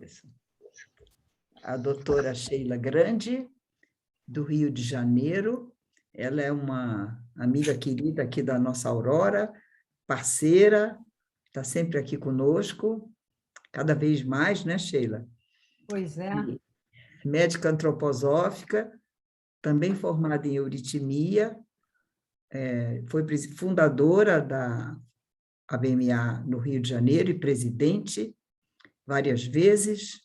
Isso. A doutora Sheila Grande, do Rio de Janeiro. Ela é uma amiga querida aqui da nossa Aurora, parceira, está sempre aqui conosco, cada vez mais, né, Sheila? Pois é. E médica antroposófica, também formada em euritmia, foi fundadora da ABMA no Rio de Janeiro e presidente várias vezes,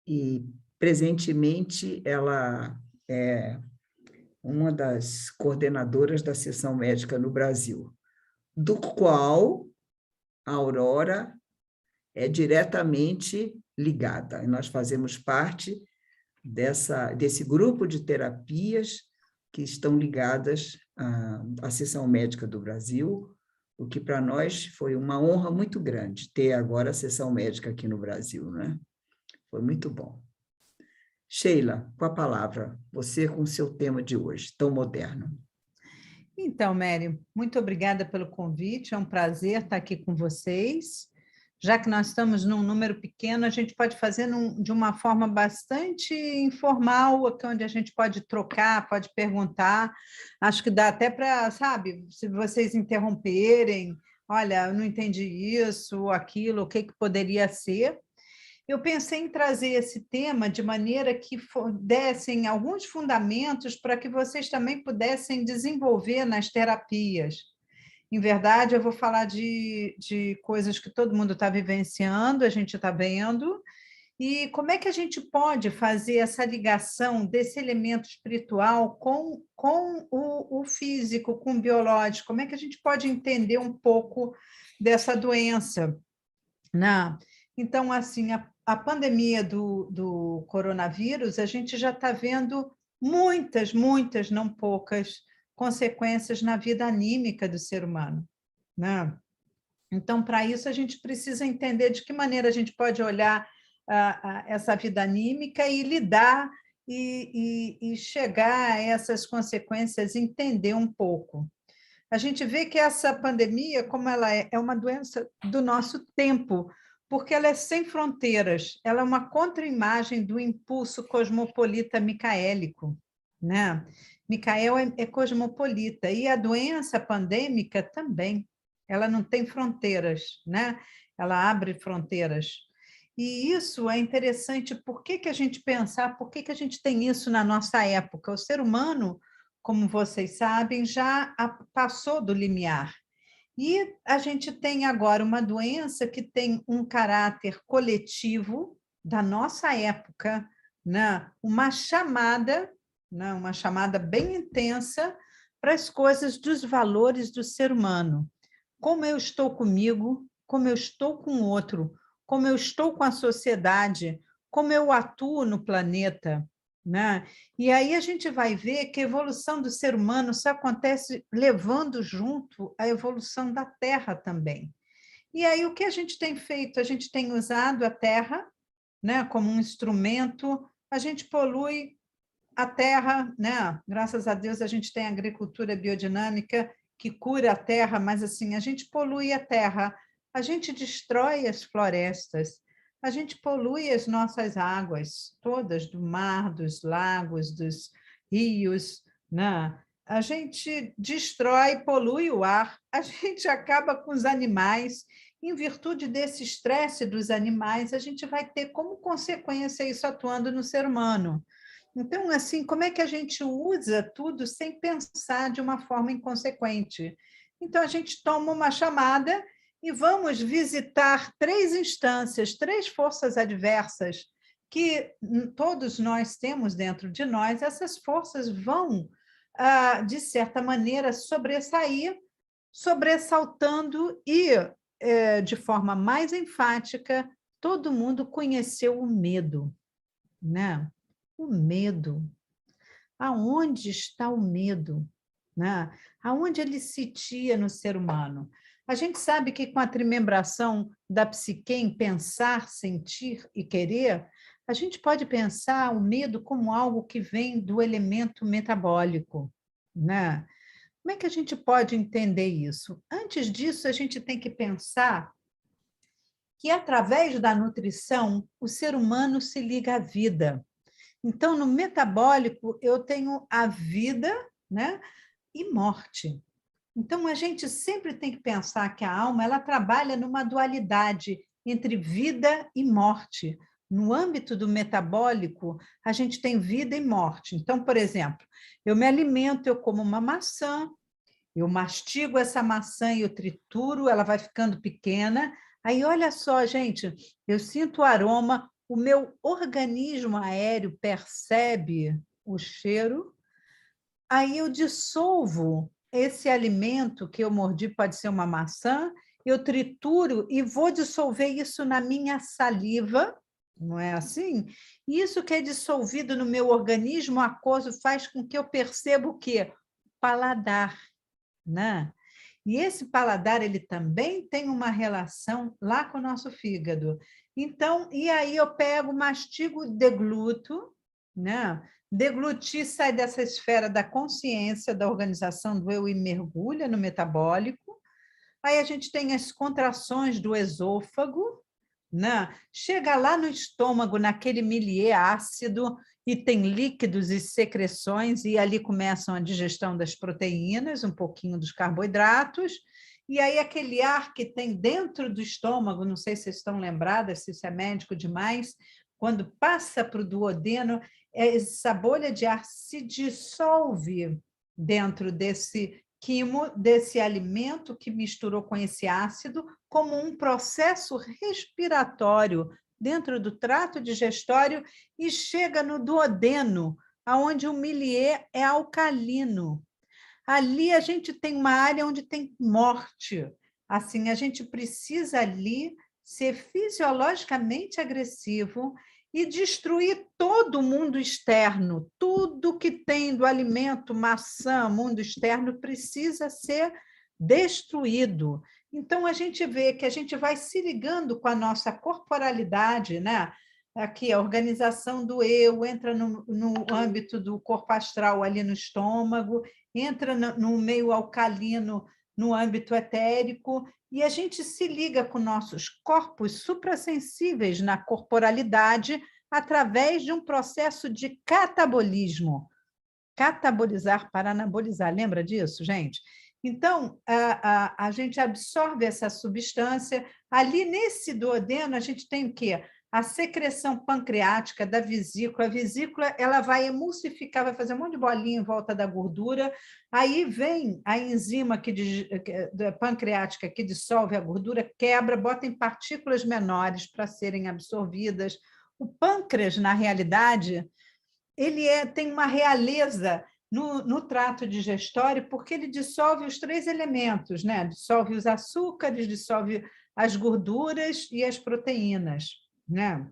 e presentemente ela é uma das coordenadoras da seção médica no Brasil, do qual a Aurora é diretamente ligada. Nós fazemos parte desse grupo de terapias que estão ligadas à seção médica do Brasil, o que para nós foi uma honra muito grande ter agora a seção médica aqui no Brasil, né? Foi muito bom. Sheila, com a palavra, você com o seu tema de hoje, tão moderno. Então, Mary, muito obrigada pelo convite, é um prazer estar aqui com vocês. Já que nós estamos num número pequeno, a gente pode fazer de uma forma bastante informal, onde a gente pode trocar, pode perguntar. Acho que dá até para, sabe, se vocês interromperem, olha, eu não entendi isso, aquilo, o que poderia ser. Eu pensei em trazer esse tema de maneira que dessem alguns fundamentos para que vocês também pudessem desenvolver nas terapias. Em verdade, eu vou falar de coisas que todo mundo está vivenciando, a gente está vendo, e como é que a gente pode fazer essa ligação desse elemento espiritual com o físico, com o biológico? Como é que a gente pode entender um pouco dessa doença, né? Então, assim, a pandemia do coronavírus, a gente já está vendo muitas, não poucas, consequências na vida anímica do ser humano, né? Então, para isso, a gente precisa entender de que maneira a gente pode olhar essa vida anímica e lidar e chegar a essas consequências, entender um pouco. A gente vê que essa pandemia, como ela é uma doença do nosso tempo, porque ela é sem fronteiras, ela é uma contra-imagem do impulso cosmopolita micaélico, né? Micael é cosmopolita, e a doença pandêmica também, ela não tem fronteiras, né? Ela abre fronteiras. E isso é interessante, por que a gente pensar, por que a gente tem isso na nossa época? O ser humano, como vocês sabem, já passou do limiar. E a gente tem agora uma doença que tem um caráter coletivo da nossa época, né? Uma chamada bem intensa para as coisas dos valores do ser humano. Como eu estou comigo, como eu estou com o outro, como eu estou com a sociedade, como eu atuo no planeta, né? E aí a gente vai ver que a evolução do ser humano só acontece levando junto a evolução da Terra também. E aí o que a gente tem feito? A gente tem usado a Terra, né, como um instrumento, a gente polui a Terra, né? Graças a Deus a gente tem agricultura biodinâmica que cura a Terra, mas assim, a gente polui a Terra, a gente destrói as florestas, a gente polui as nossas águas, todas, do mar, dos lagos, dos rios, né? A gente destrói, polui o ar, a gente acaba com os animais. Em virtude desse estresse dos animais, a gente vai ter como consequência isso atuando no ser humano. Então, assim, como é que a gente usa tudo sem pensar de uma forma inconsequente? Então, a gente toma uma chamada e vamos visitar 3 instâncias, 3 forças adversas que todos nós temos dentro de nós. Essas forças vão, de certa maneira, sobressair, sobressaltando e, de forma mais enfática, todo mundo conheceu o medo, né? O medo. Aonde está o medo, né? Aonde ele se sitia no ser humano? A gente sabe que com a trimembração da psique em pensar, sentir e querer, a gente pode pensar o medo como algo que vem do elemento metabólico, né? Como é que a gente pode entender isso? Antes disso, a gente tem que pensar que, através da nutrição, o ser humano se liga à vida. Então, no metabólico, eu tenho a vida, né, e morte. Então, a gente sempre tem que pensar que a alma ela trabalha numa dualidade entre vida e morte. No âmbito do metabólico, a gente tem vida e morte. Então, por exemplo, eu me alimento, eu como uma maçã, eu mastigo essa maçã e eu trituro, ela vai ficando pequena. Aí, olha só, gente, eu sinto o aroma, o meu organismo aéreo percebe o cheiro, aí eu dissolvo esse alimento que eu mordi, pode ser uma maçã, eu trituro e vou dissolver isso na minha saliva, não é assim? Isso que é dissolvido no meu organismo aquoso faz com que eu perceba o quê? Paladar, né? E esse paladar, ele também tem uma relação lá com o nosso fígado. Então, e aí eu pego, mastigo, degluto, né? Deglutir sai dessa esfera da consciência, da organização do eu e mergulha no metabólico. Aí a gente tem as contrações do esôfago, né? Chega lá no estômago, naquele milieu ácido, e tem líquidos e secreções, e ali começam a digestão das proteínas, um pouquinho dos carboidratos, e aí aquele ar que tem dentro do estômago, não sei se vocês estão lembradas, se isso é médico demais, quando passa para o duodeno, essa bolha de ar se dissolve dentro desse quimo, desse alimento que misturou com esse ácido, como um processo respiratório dentro do trato digestório e chega no duodeno, onde o milieu é alcalino. Ali a gente tem uma área onde tem morte. Assim, a gente precisa ali ser fisiologicamente agressivo e destruir todo o mundo externo. Tudo que tem do alimento, maçã, mundo externo, precisa ser destruído. Então, a gente vê que a gente vai se ligando com a nossa corporalidade, né? Aqui, a organização do eu entra no âmbito do corpo astral, ali no estômago, entra no meio alcalino, no âmbito etérico, e a gente se liga com nossos corpos suprassensíveis na corporalidade através de um processo de catabolismo. Catabolizar para anabolizar, lembra disso, gente? Então, a gente absorve essa substância. Ali nesse duodeno, a gente tem o quê? A secreção pancreática da vesícula. A vesícula ela vai emulsificar, vai fazer um monte de bolinha em volta da gordura. Aí vem a enzima pancreática que dissolve a gordura, quebra, bota em partículas menores para serem absorvidas. O pâncreas, na realidade, ele tem uma realeza no trato digestório, porque ele dissolve os 3 elementos, né? Dissolve os açúcares, dissolve as gorduras e as proteínas, né?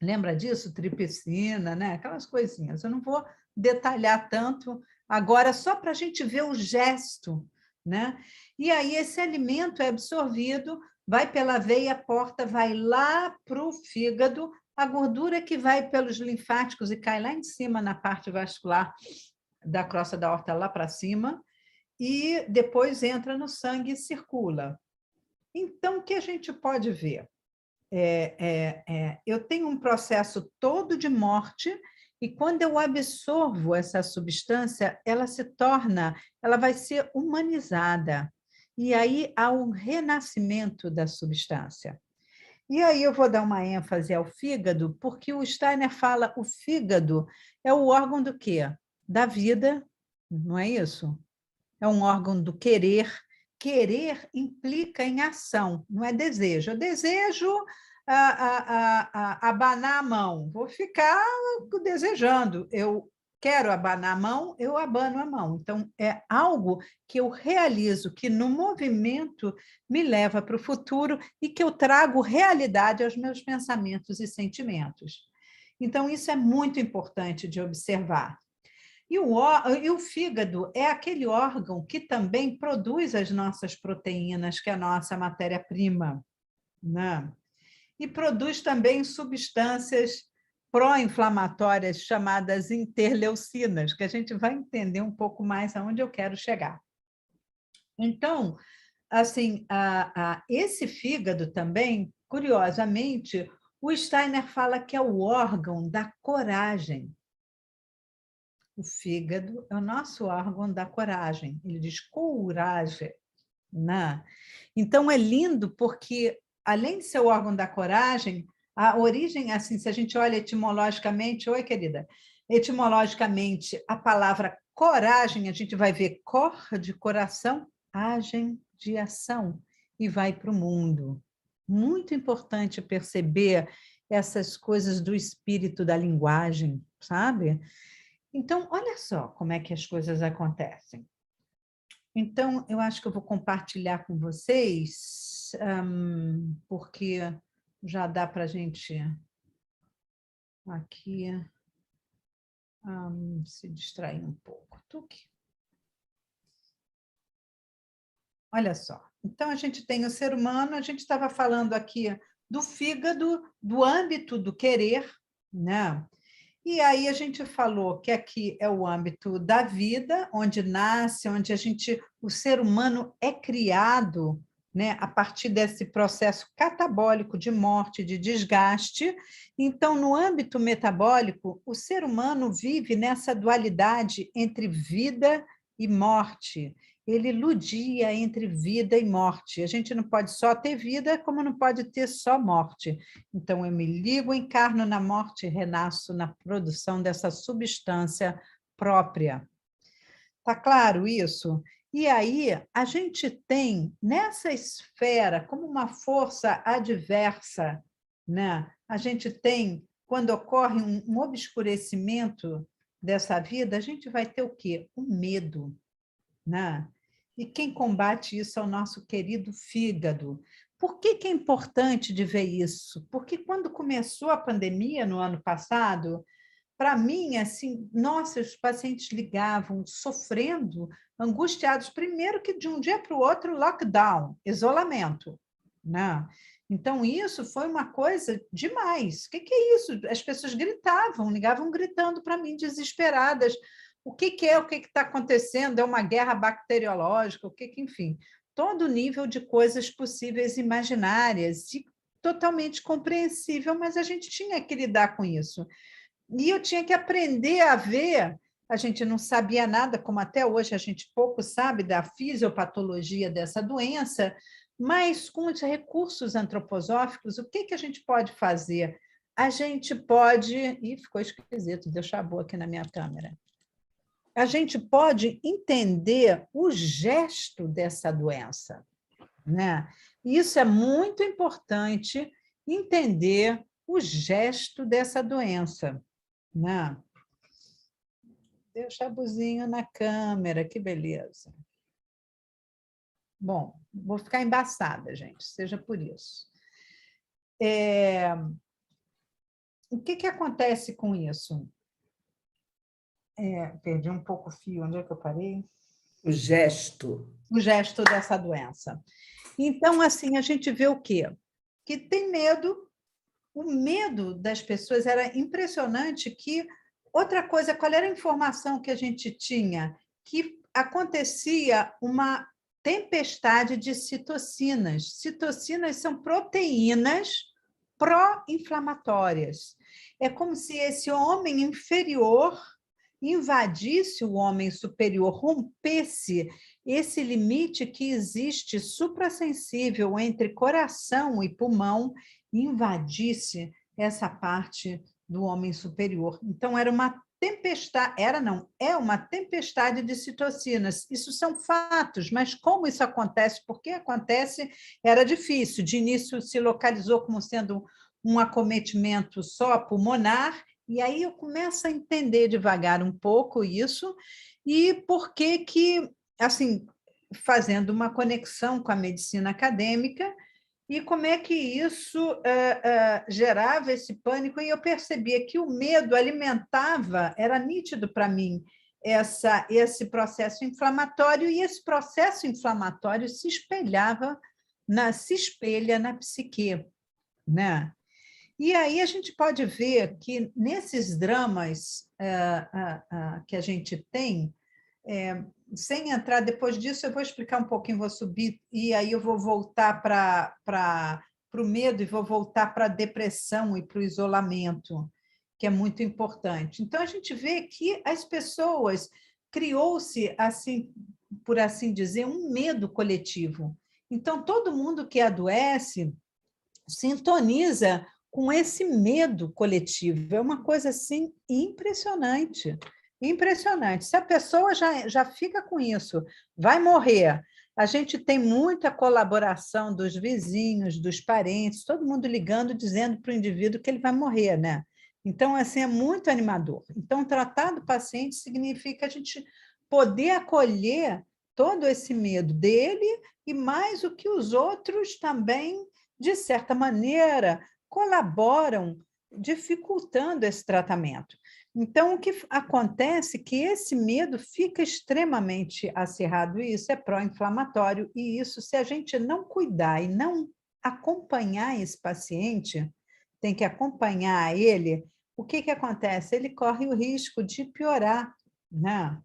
Lembra disso? Tripsina, né? Aquelas coisinhas. Eu não vou detalhar tanto agora, só para a gente ver o gesto, né? E aí esse alimento é absorvido, vai pela veia porta, vai lá para o fígado, a gordura que vai pelos linfáticos e cai lá em cima na parte vascular da crosta da aorta, lá para cima, e depois entra no sangue e circula. Então, o que a gente pode ver? Eu tenho um processo todo de morte, e quando eu absorvo essa substância, ela vai ser humanizada. E aí há um renascimento da substância. E aí eu vou dar uma ênfase ao fígado, porque o Steiner fala o fígado é o órgão do quê? Da vida, não é isso? É um órgão do querer. Querer implica em ação, não é desejo. Eu desejo abanar a mão, vou ficar desejando. Eu quero abanar a mão, eu abano a mão. Então, é algo que eu realizo, que no movimento me leva para o futuro e que eu trago realidade aos meus pensamentos e sentimentos. Então, isso é muito importante de observar. E o fígado é aquele órgão que também produz as nossas proteínas, que é a nossa matéria-prima, né? E produz também substâncias pró-inflamatórias chamadas interleucinas, que a gente vai entender um pouco mais aonde eu quero chegar. Então, assim, esse fígado também curiosamente, o Steiner fala que é o órgão da coragem. O fígado é o nosso órgão da coragem. Ele diz coragem, né? Então, é lindo porque, além de ser o órgão da coragem, a origem, assim, se a gente olha etimologicamente, oi, querida, etimologicamente, a palavra coragem, a gente vai ver cor de coração, agem de ação, e vai para o mundo. Muito importante perceber essas coisas do espírito da linguagem, sabe? Então, olha só como é que as coisas acontecem. Então, eu acho que eu vou compartilhar com vocês, porque já dá para a gente aqui se distrair um pouco. Olha só. Então, a gente tem o ser humano, a gente estava falando aqui do fígado, do âmbito do querer, né? E aí a gente falou que aqui é o âmbito da vida, onde nasce, onde o ser humano é criado, né, a partir desse processo catabólico de morte, de desgaste. Então, no âmbito metabólico, o ser humano vive nessa dualidade entre vida e morte. Ele ludia entre vida e morte. A gente não pode só ter vida, como não pode ter só morte. Então, eu me ligo, encarno na morte e renasço na produção dessa substância própria. Está claro isso? E aí, a gente tem nessa esfera, como uma força adversa, né? A gente tem, quando ocorre um obscurecimento dessa vida, a gente vai ter o quê? O medo, né? E quem combate isso é o nosso querido fígado. Por que é importante de ver isso? Porque quando começou a pandemia no ano passado, para mim, assim, nossa, os pacientes ligavam sofrendo, angustiados, primeiro que de um dia para o outro, lockdown, isolamento, né? Então, isso foi uma coisa demais. O que é isso? As pessoas gritavam, ligavam gritando para mim, desesperadas. O que é? O que está acontecendo? É uma guerra bacteriológica? Enfim, todo nível de coisas possíveis imaginárias, e totalmente compreensível, mas a gente tinha que lidar com isso. E eu tinha que aprender a ver, a gente não sabia nada, como até hoje a gente pouco sabe da fisiopatologia dessa doença, mas com os recursos antroposóficos, o que a gente pode fazer? A gente pode... Ih, ficou esquisito, deu chabu aqui na minha câmera. A gente pode entender o gesto dessa doença, né? Isso é muito importante, entender o gesto dessa doença, né? Deu chabuzinho na câmera, que beleza. Bom, vou ficar embaçada, gente, seja por isso. O que acontece com isso? Perdi um pouco o fio, onde é que eu parei? O gesto. O gesto dessa doença. Então, assim, a gente vê o quê? Que tem medo. O medo das pessoas era impressionante. Que outra coisa, qual era a informação que a gente tinha? Que acontecia uma tempestade de citocinas. Citocinas são proteínas pró-inflamatórias. É como se esse homem inferior invadisse o homem superior, rompesse esse limite que existe suprassensível entre coração e pulmão, invadisse essa parte do homem superior. Então, era uma tempestade, é uma tempestade de citocinas. Isso são fatos, mas como isso acontece, por que acontece, era difícil. De início, se localizou como sendo um acometimento só pulmonar, e aí eu começo a entender devagar um pouco isso, e por que, assim, fazendo uma conexão com a medicina acadêmica, e como é que isso gerava esse pânico, e eu percebia que o medo alimentava, era nítido para mim, esse processo inflamatório, e esse processo inflamatório se espelha na psique, né? E aí a gente pode ver que nesses dramas que a gente tem, sem entrar, depois disso eu vou explicar um pouquinho, vou subir, e aí eu vou voltar para para o medo e vou voltar para a depressão e para o isolamento, que é muito importante. Então, a gente vê que as pessoas criou-se, assim, por assim dizer, um medo coletivo. Então, todo mundo que adoece sintoniza com esse medo coletivo. É uma coisa assim impressionante. Impressionante. Se a pessoa já fica com isso, vai morrer. A gente tem muita colaboração dos vizinhos, dos parentes, todo mundo ligando, dizendo para o indivíduo que ele vai morrer, né? Então, assim, é muito animador. Então, tratar do paciente significa a gente poder acolher todo esse medo dele e mais o que os outros também, de certa maneira, colaboram dificultando esse tratamento. Então, o que acontece é que esse medo fica extremamente acirrado, e isso é pró-inflamatório, e isso, se a gente não cuidar e não acompanhar esse paciente, tem que acompanhar ele, o que acontece? Ele corre o risco de piorar, né?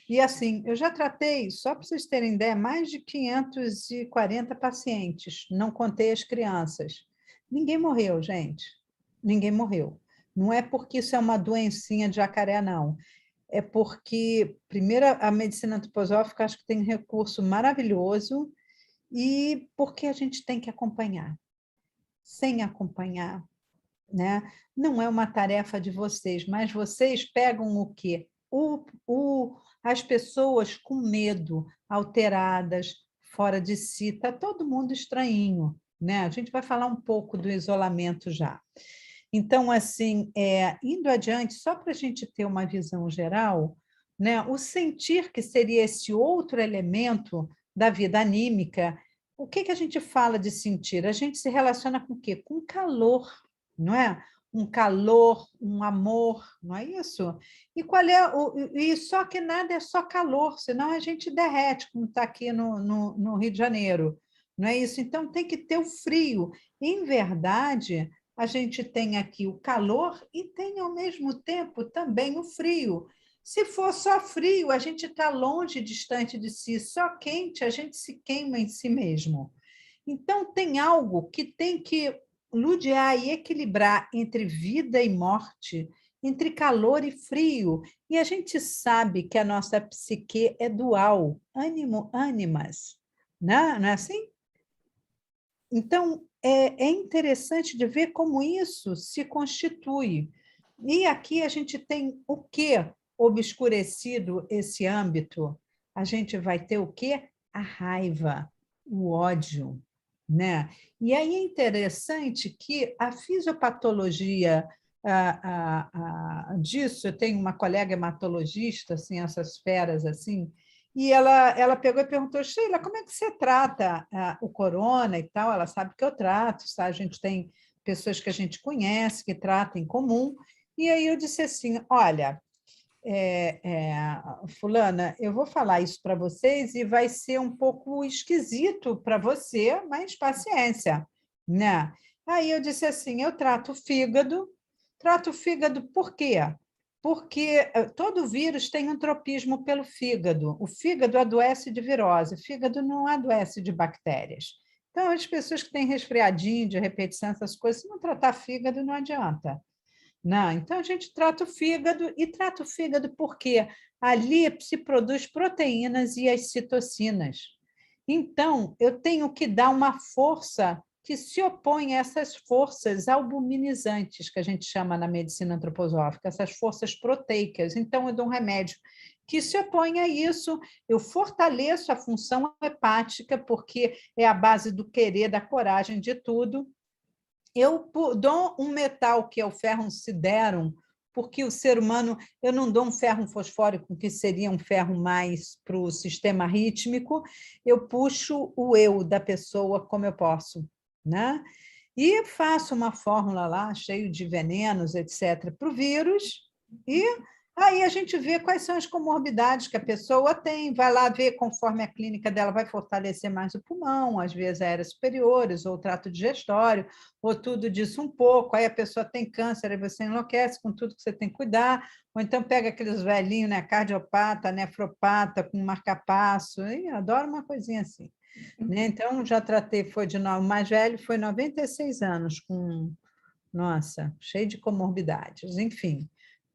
E assim, eu já tratei, só para vocês terem ideia, mais de 540 pacientes, não contei as crianças. Ninguém morreu, gente. Ninguém morreu. Não é porque isso é uma doencinha de jacaré, não. É porque, primeiro, a medicina antroposófica acho que tem um recurso maravilhoso e porque a gente tem que acompanhar. Sem acompanhar, né? Não é uma tarefa de vocês, mas vocês pegam o quê? As pessoas com medo, alteradas, fora de si, está todo mundo estranhinho, né? A gente vai falar um pouco do isolamento já. Então, assim, indo adiante, só para a gente ter uma visão geral, né? O sentir, que seria esse outro elemento da vida anímica, o que a gente fala de sentir? A gente se relaciona com o quê? Com calor, não é? Um calor, um amor, não é isso? E qual é e só que nada é só calor, senão a gente derrete, como está aqui no Rio de Janeiro, não é isso? Então tem que ter o frio. Em verdade, a gente tem aqui o calor e tem ao mesmo tempo também o frio. Se for só frio, a gente está longe, distante de si, só quente, a gente se queima em si mesmo. Então, tem algo que tem que ludiar e equilibrar entre vida e morte, entre calor e frio. E a gente sabe que a nossa psique é dual, ânimo, ânimas. Não é assim? Então, é interessante de ver como isso se constitui. E aqui a gente tem o quê obscurecido esse âmbito? A gente vai ter o quê? A raiva, o ódio, né? E aí é interessante que a fisiopatologia disso, eu tenho uma colega hematologista, assim, essas feras assim, e ela pegou e perguntou, Sheila, como é que você trata o corona e tal? Ela sabe que eu trato, tá? A gente tem pessoas que a gente conhece, que tratam em comum. E aí eu disse assim, olha, fulana, eu vou falar isso para vocês e vai ser um pouco esquisito para você, mas paciência, né? Aí eu disse assim, eu trato o fígado por quê? Porque todo vírus tem um tropismo pelo fígado. O fígado adoece de virose, o fígado não adoece de bactérias. Então, as pessoas que têm resfriadinho, de repetição, essas coisas, se não tratar fígado, não adianta. Não, então a gente trata o fígado e trata o fígado porque ali se produz proteínas e as citocinas. Então, eu tenho que dar uma força que se opõe a essas forças albuminizantes, que a gente chama na medicina antroposófica, essas forças proteicas. Então, eu dou um remédio que se opõe a isso, eu fortaleço a função hepática, porque é a base do querer, da coragem, de tudo. Eu dou um metal, que é o ferrum siderum, porque o ser humano, eu não dou um ferrum fosfórico, que seria um ferro mais para o sistema rítmico, eu puxo o eu da pessoa como eu posso, né? E faço uma fórmula lá, cheio de venenos, etc., para o vírus, e aí a gente vê quais são as comorbidades que a pessoa tem, vai lá ver conforme a clínica dela vai fortalecer mais o pulmão, às vezes aéreas superiores, ou o trato digestório, ou tudo disso um pouco, aí a pessoa tem câncer, aí você enlouquece com tudo que você tem que cuidar, ou então pega aqueles velhinhos, né, cardiopata, nefropata, com marca-passo, eu adoro uma coisinha assim. né? Então, já tratei, o mais velho foi 96 anos, com, nossa, cheio de comorbidades, enfim.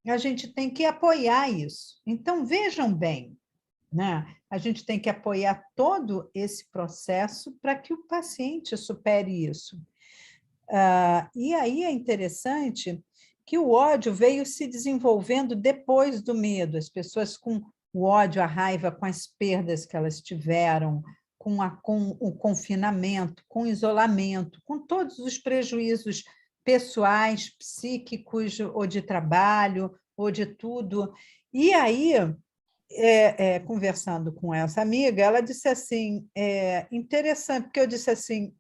A gente tem que apoiar isso. Então, vejam bem, né? A gente tem que apoiar todo esse processo para que o paciente supere isso. E aí é interessante que o ódio veio se desenvolvendo depois do medo, as pessoas com o ódio, a raiva, com as perdas que elas tiveram, com o confinamento, com o isolamento, com todos os prejuízos pessoais, psíquicos, ou de trabalho, ou de tudo. E aí, conversando com essa amiga, ela disse assim, interessante, porque eu disse assim,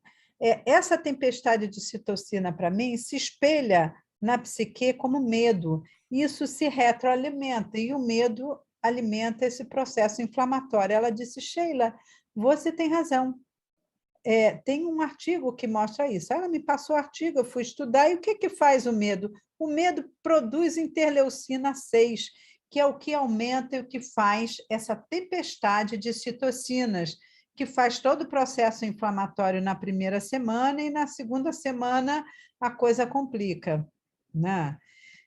essa tempestade de citocina, para mim, se espelha na psique como medo. Isso se retroalimenta, e o medo alimenta esse processo inflamatório. Ela disse, Sheila, você tem razão. Tem um artigo que mostra isso. Ela me passou o artigo, eu fui estudar, e o que faz o medo? O medo produz interleucina 6, que é o que aumenta e o que faz essa tempestade de citocinas, que faz todo o processo inflamatório na primeira semana, e na segunda semana a coisa complica, né?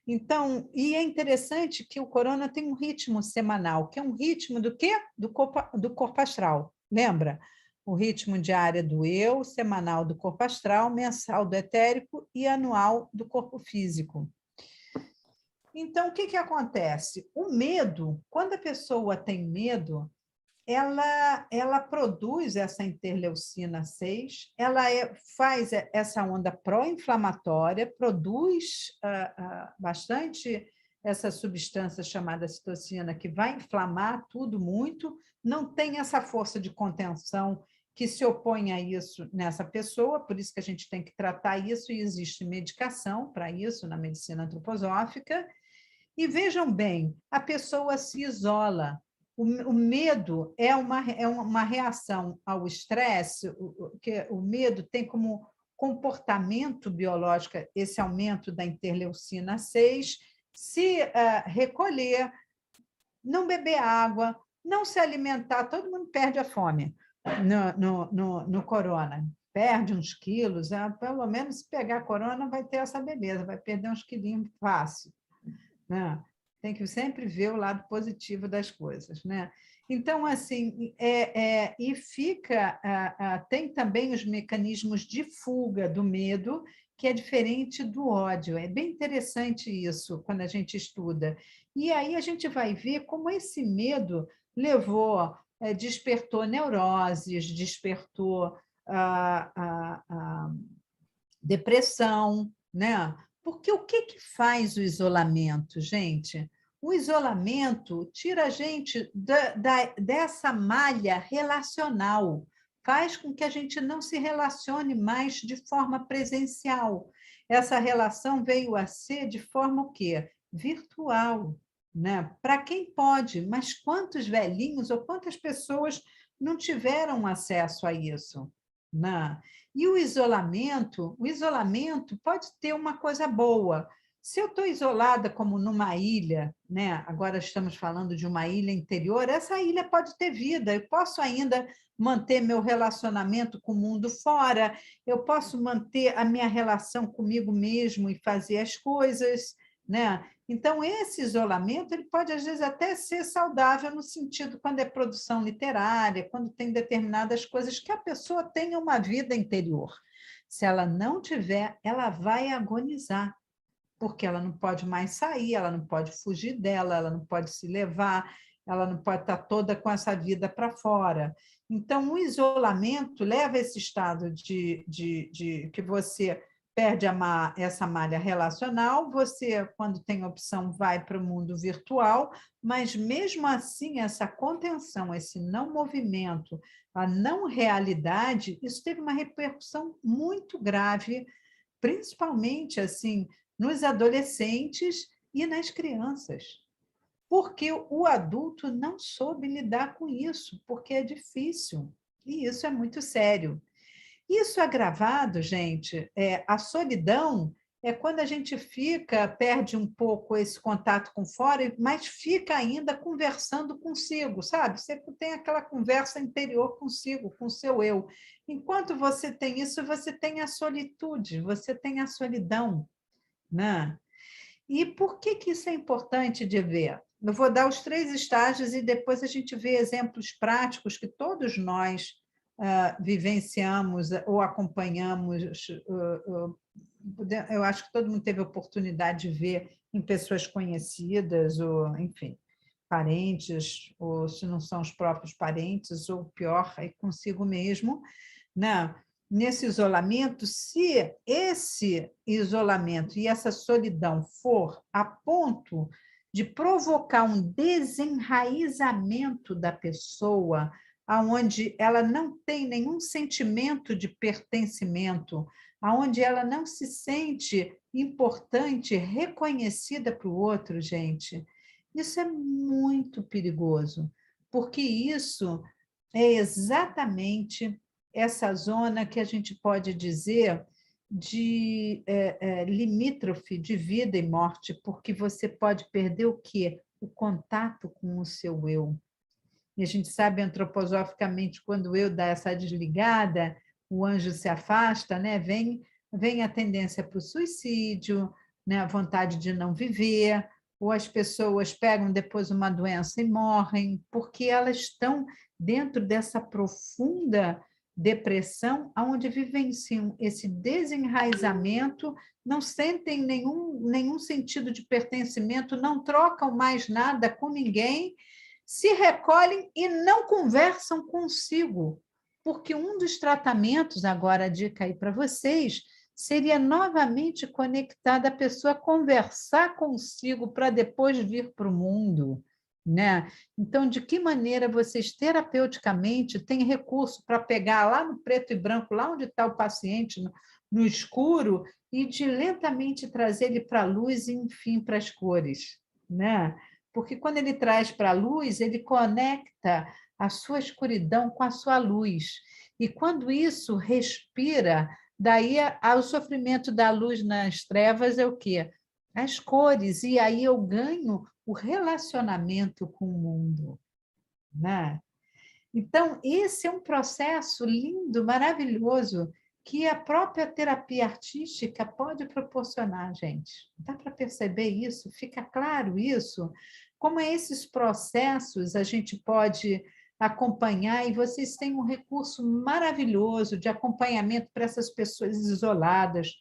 Então, e é interessante que o corona tem um ritmo semanal, que é um ritmo do quê? Do corpo astral, lembra? O ritmo diário do eu, semanal do corpo astral, mensal do etérico e anual do corpo físico. Então, o que acontece? O medo, quando a pessoa tem medo, ela produz essa interleucina 6, ela faz essa onda pró-inflamatória, produz bastante essa substância chamada citocina, que vai inflamar tudo muito, não tem essa força de contenção que se opõe a isso nessa pessoa, por isso que a gente tem que tratar isso, e existe medicação para isso na medicina antroposófica. E vejam bem, a pessoa se isola. O medo é uma reação ao estresse, que o medo tem como comportamento biológico esse aumento da interleucina 6, se recolher, não beber água, não se alimentar, todo mundo perde a fome no corona. Perde uns quilos, pelo menos se pegar corona vai ter essa beleza, vai perder uns quilinhos fácil, né? Tem que sempre ver o lado positivo das coisas, né? Então, assim, e fica, tem também os mecanismos de fuga do medo, que é diferente do ódio. É bem interessante isso, quando a gente estuda. E aí a gente vai ver como esse medo levou, despertou neuroses, despertou depressão, né? Porque o que faz o isolamento, gente? O isolamento tira a gente dessa malha relacional, faz com que a gente não se relacione mais de forma presencial. Essa relação veio a ser de forma o quê? Virtual, né? Para quem pode, mas quantos velhinhos ou quantas pessoas não tiveram acesso a isso, né? E o isolamento pode ter uma coisa boa. Se eu estou isolada como numa ilha, né? Agora estamos falando de uma ilha interior, essa ilha pode ter vida, eu posso ainda manter meu relacionamento com o mundo fora, eu posso manter a minha relação comigo mesmo e fazer as coisas, né? Então, esse isolamento ele pode, às vezes, até ser saudável no sentido quando é produção literária, quando tem determinadas coisas que a pessoa tenha uma vida interior. Se ela não tiver, ela vai agonizar, porque ela não pode mais sair, ela não pode fugir dela, ela não pode se levar, ela não pode estar toda com essa vida para fora. Então, o isolamento leva a esse estado de que você perde essa malha relacional, você, quando tem opção, vai para o mundo virtual, mas mesmo assim, essa contenção, esse não movimento, a não realidade, isso teve uma repercussão muito grave, principalmente assim nos adolescentes e nas crianças, porque o adulto não soube lidar com isso, porque é difícil, e isso é muito sério. Isso agravado, gente, a solidão é quando a gente perde um pouco esse contato com fora, mas fica ainda conversando consigo, sabe? Você tem aquela conversa interior consigo, com o seu eu. Enquanto você tem isso, você tem a solitude, você tem a solidão, né? E por que isso é importante de ver? Eu vou dar os 3 estágios e depois a gente vê exemplos práticos que todos nós vivenciamos ou acompanhamos. Eu acho que todo mundo teve a oportunidade de ver em pessoas conhecidas, ou, enfim, parentes, ou se não são os próprios parentes, ou pior, é consigo mesmo, né? Nesse isolamento, se esse isolamento e essa solidão for a ponto de provocar um desenraizamento da pessoa, aonde ela não tem nenhum sentimento de pertencimento, aonde ela não se sente importante, reconhecida para o outro, gente, isso é muito perigoso, porque isso é exatamente essa zona que a gente pode dizer de limítrofe de vida e morte, porque você pode perder o quê? O contato com o seu eu. E a gente sabe antroposoficamente, quando o eu dá essa desligada, o anjo se afasta, né? Vem a tendência para o suicídio, né? A vontade de não viver, ou as pessoas pegam depois uma doença e morrem, porque elas estão dentro dessa profunda depressão, onde vivenciam esse desenraizamento, não sentem nenhum sentido de pertencimento, não trocam mais nada com ninguém, se recolhem e não conversam consigo, porque um dos tratamentos, agora a dica aí para vocês, seria novamente conectar a pessoa a conversar consigo para depois vir para o mundo, né? Então, de que maneira vocês terapeuticamente têm recurso para pegar lá no preto e branco, lá onde está o paciente, no escuro, e de lentamente trazer ele para a luz e, enfim, para as cores, né? Porque quando ele traz para a luz, ele conecta a sua escuridão com a sua luz. E quando isso respira, daí o sofrimento da luz nas trevas é o quê? As cores. E aí eu ganho o relacionamento com o mundo, né? Então, esse é um processo lindo, maravilhoso, que a própria terapia artística pode proporcionar, gente. Dá para perceber isso? Fica claro isso? Como esses processos a gente pode acompanhar, e vocês têm um recurso maravilhoso de acompanhamento para essas pessoas isoladas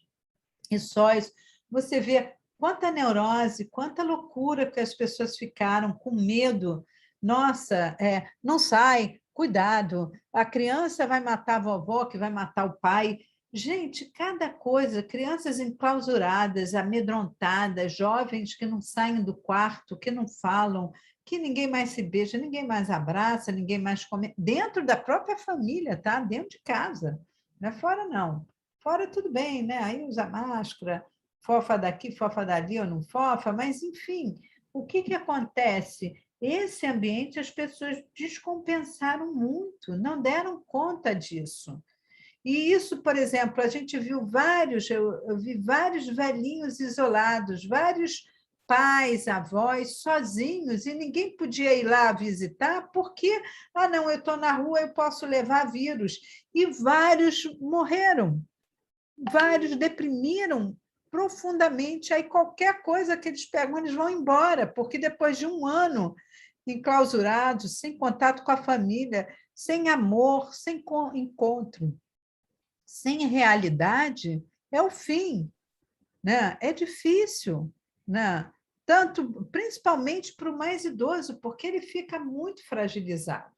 e sós. Você vê quanta neurose, quanta loucura que as pessoas ficaram com medo. Nossa, não sai, cuidado, a criança vai matar a vovó, que vai matar o pai. Gente, cada coisa, crianças enclausuradas, amedrontadas, jovens que não saem do quarto, que não falam, que ninguém mais se beija, ninguém mais abraça, ninguém mais come, dentro da própria família, tá? Dentro de casa, não é fora, não. Fora tudo bem, né? Aí usa máscara, fofa daqui, fofa dali ou não fofa, mas, enfim, o que acontece? Esse ambiente as pessoas descompensaram muito, não deram conta disso. E isso, por exemplo, a gente viu eu vi vários velhinhos isolados, vários pais, avós, sozinhos, e ninguém podia ir lá visitar, porque, não, eu estou na rua, eu posso levar vírus. E vários morreram, vários deprimiram profundamente, aí qualquer coisa que eles pegam, eles vão embora, porque depois de um ano enclausurados, sem contato com a família, sem amor, sem encontro, sem realidade, é o fim, né? É difícil, né? Tanto, principalmente para o mais idoso, porque ele fica muito fragilizado.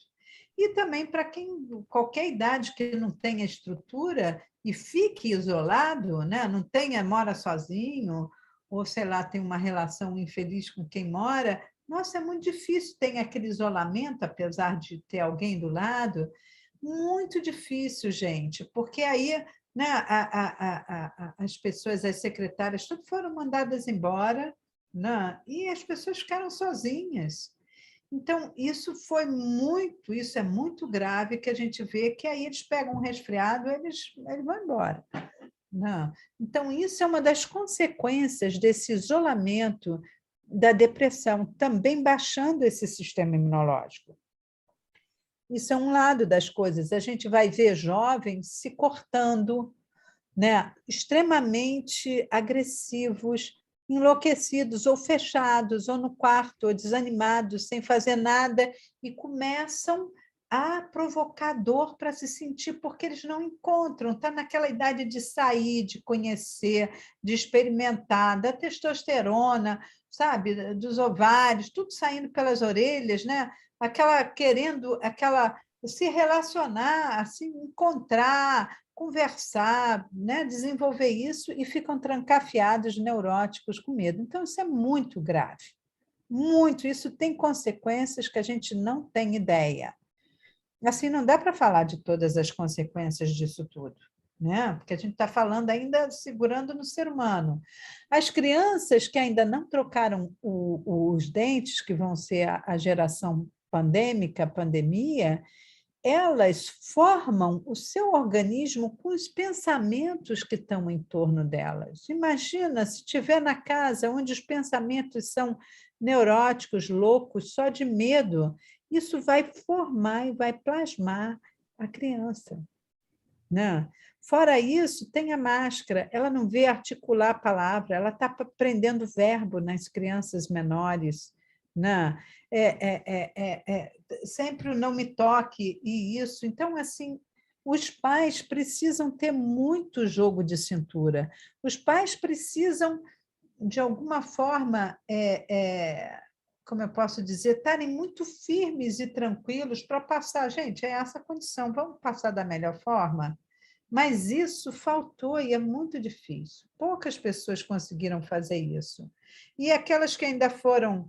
E também para quem, qualquer idade que não tenha estrutura e fique isolado, né? Não tenha, mora sozinho, ou sei lá, tem uma relação infeliz com quem mora, nossa, é muito difícil, tem aquele isolamento, apesar de ter alguém do lado, muito difícil, gente, porque aí, né, as pessoas, as secretárias, tudo foram mandadas embora, né? E as pessoas ficaram sozinhas. Então, isso é muito grave, que a gente vê que aí eles pegam um resfriado, eles vão embora, Não. Então, isso é uma das consequências desse isolamento da depressão, também baixando esse sistema imunológico. Isso é um lado das coisas. A gente vai ver jovens se cortando, né? Extremamente agressivos, enlouquecidos, ou fechados, ou no quarto, ou desanimados, sem fazer nada, e começam a provocar dor para se sentir, porque eles não encontram, está naquela idade de sair, de conhecer, de experimentar, da testosterona, sabe, dos ovários, tudo saindo pelas orelhas, né? Aquela querendo, aquela se relacionar, se encontrar, conversar, né? Desenvolver isso, e ficam trancafiados, neuróticos, com medo. Então, isso é muito grave. Muito. Isso tem consequências que a gente não tem ideia. Assim, não dá para falar de todas as consequências disso tudo, né? Porque a gente está falando ainda, segurando no ser humano. As crianças que ainda não trocaram os dentes, que vão ser a geração pandêmica, pandemia, elas formam o seu organismo com os pensamentos que estão em torno delas. Imagina se estiver na casa onde os pensamentos são neuróticos, loucos, só de medo, isso vai formar e vai plasmar a criança, né? Fora isso, tem a máscara, ela não vê articular a palavra, ela está aprendendo verbo nas crianças menores, né? Sempre o não me toque, e isso. Então, assim, os pais precisam ter muito jogo de cintura. Os pais precisam, de alguma forma, como eu posso dizer, estarem muito firmes e tranquilos para passar. Gente, é essa condição, vamos passar da melhor forma? Mas isso faltou e é muito difícil. Poucas pessoas conseguiram fazer isso. E aquelas que ainda foram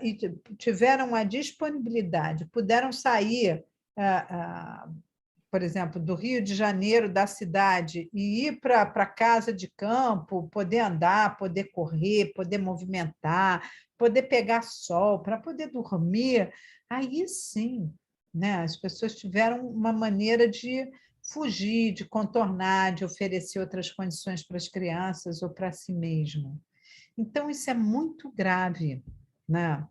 e tiveram a disponibilidade, puderam sair, por exemplo, do Rio de Janeiro, da cidade, e ir para a casa de campo, poder andar, poder correr, poder movimentar, poder pegar sol, para poder dormir, aí sim, né, as pessoas tiveram uma maneira de fugir, de contornar, de oferecer outras condições para as crianças ou para si mesmo. Então, isso é muito grave, né?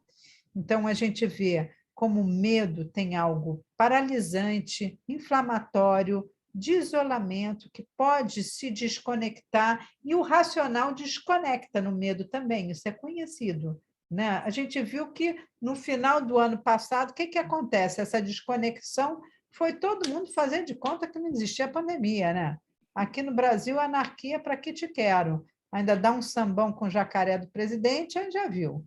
Então, a gente vê como o medo tem algo paralisante, inflamatório, de isolamento, que pode se desconectar, e o racional desconecta no medo também, isso é conhecido, né? A gente viu que no final do ano passado, o que acontece? Essa desconexão foi todo mundo fazer de conta que não existia pandemia, né? Aqui no Brasil, anarquia para que te quero. Ainda dá um sambão com o jacaré do presidente, aí já viu.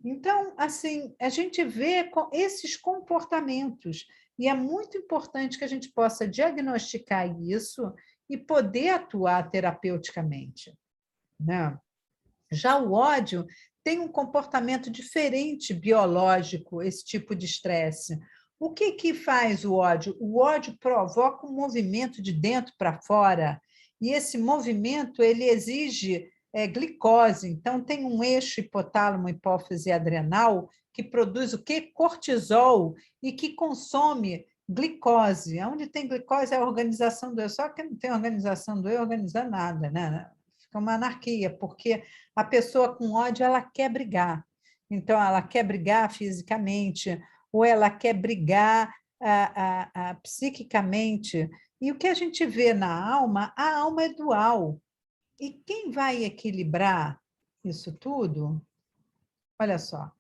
Então, assim, a gente vê esses comportamentos, e é muito importante que a gente possa diagnosticar isso e poder atuar terapeuticamente, né? Já o ódio tem um comportamento diferente biológico, esse tipo de estresse. O que faz o ódio? O ódio provoca um movimento de dentro para fora, e esse movimento ele exige glicose. Então, tem um eixo hipotálamo, hipófise adrenal que produz o quê? Cortisol, e que consome glicose. Onde tem glicose é a organização do eu, só que não tem organização do eu, organiza nada, né? Fica uma anarquia, porque a pessoa com ódio ela quer brigar. Então, ela quer brigar fisicamente, ou ela quer brigar psiquicamente. E o que a gente vê na alma, a alma é dual. E quem vai equilibrar isso tudo? Olha só,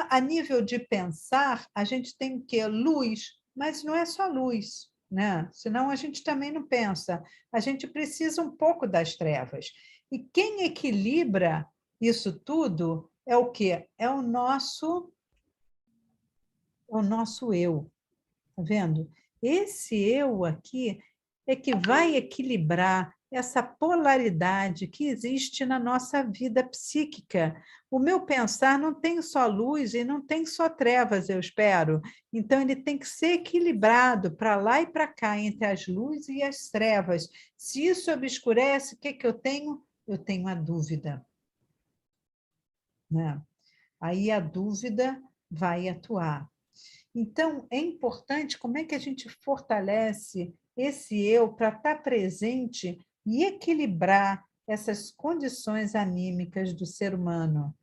a nível de pensar, a gente tem que luz, mas não é só luz, né? Senão a gente também não pensa. A gente precisa um pouco das trevas. E quem equilibra isso tudo é o quê? É o nosso eu. Tá vendo? Esse eu aqui é que vai equilibrar essa polaridade que existe na nossa vida psíquica. O meu pensar não tem só luz e não tem só trevas, eu espero. Então, ele tem que ser equilibrado para lá e para cá, entre as luzes e as trevas. Se isso obscurece, o que eu tenho? Eu tenho a dúvida, né? Aí a dúvida vai atuar. Então, é importante como é que a gente fortalece esse eu para estar presente e equilibrar essas condições anímicas do ser humano.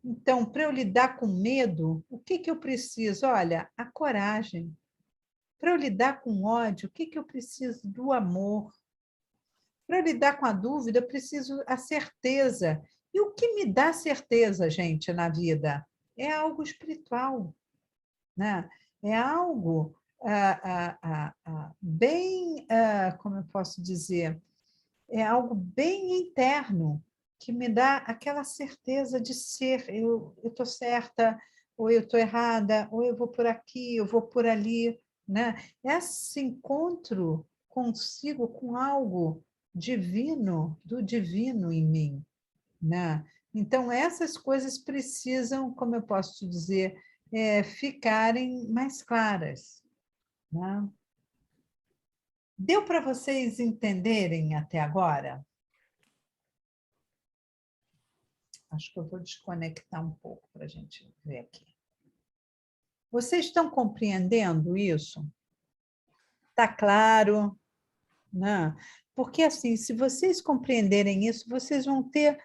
Então, para eu lidar com medo, o que eu preciso? Olha, a coragem. Para eu lidar com ódio, o que eu preciso? Do amor. Para eu lidar com a dúvida, eu preciso a certeza. E o que me dá certeza, gente, na vida? É algo espiritual, né? É algo bem, como eu posso dizer, é algo bem interno, que me dá aquela certeza de ser, eu estou certa, ou eu estou errada, ou eu vou por aqui, eu vou por ali, né? Esse encontro consigo com algo divino, do divino em mim, né? Então, essas coisas precisam, como eu posso te dizer, ficarem mais claras, né? Deu para vocês entenderem até agora? Acho que eu vou desconectar um pouco para a gente ver aqui. Vocês estão compreendendo isso? Está claro? Né? Porque, assim, se vocês compreenderem isso, vocês vão ter,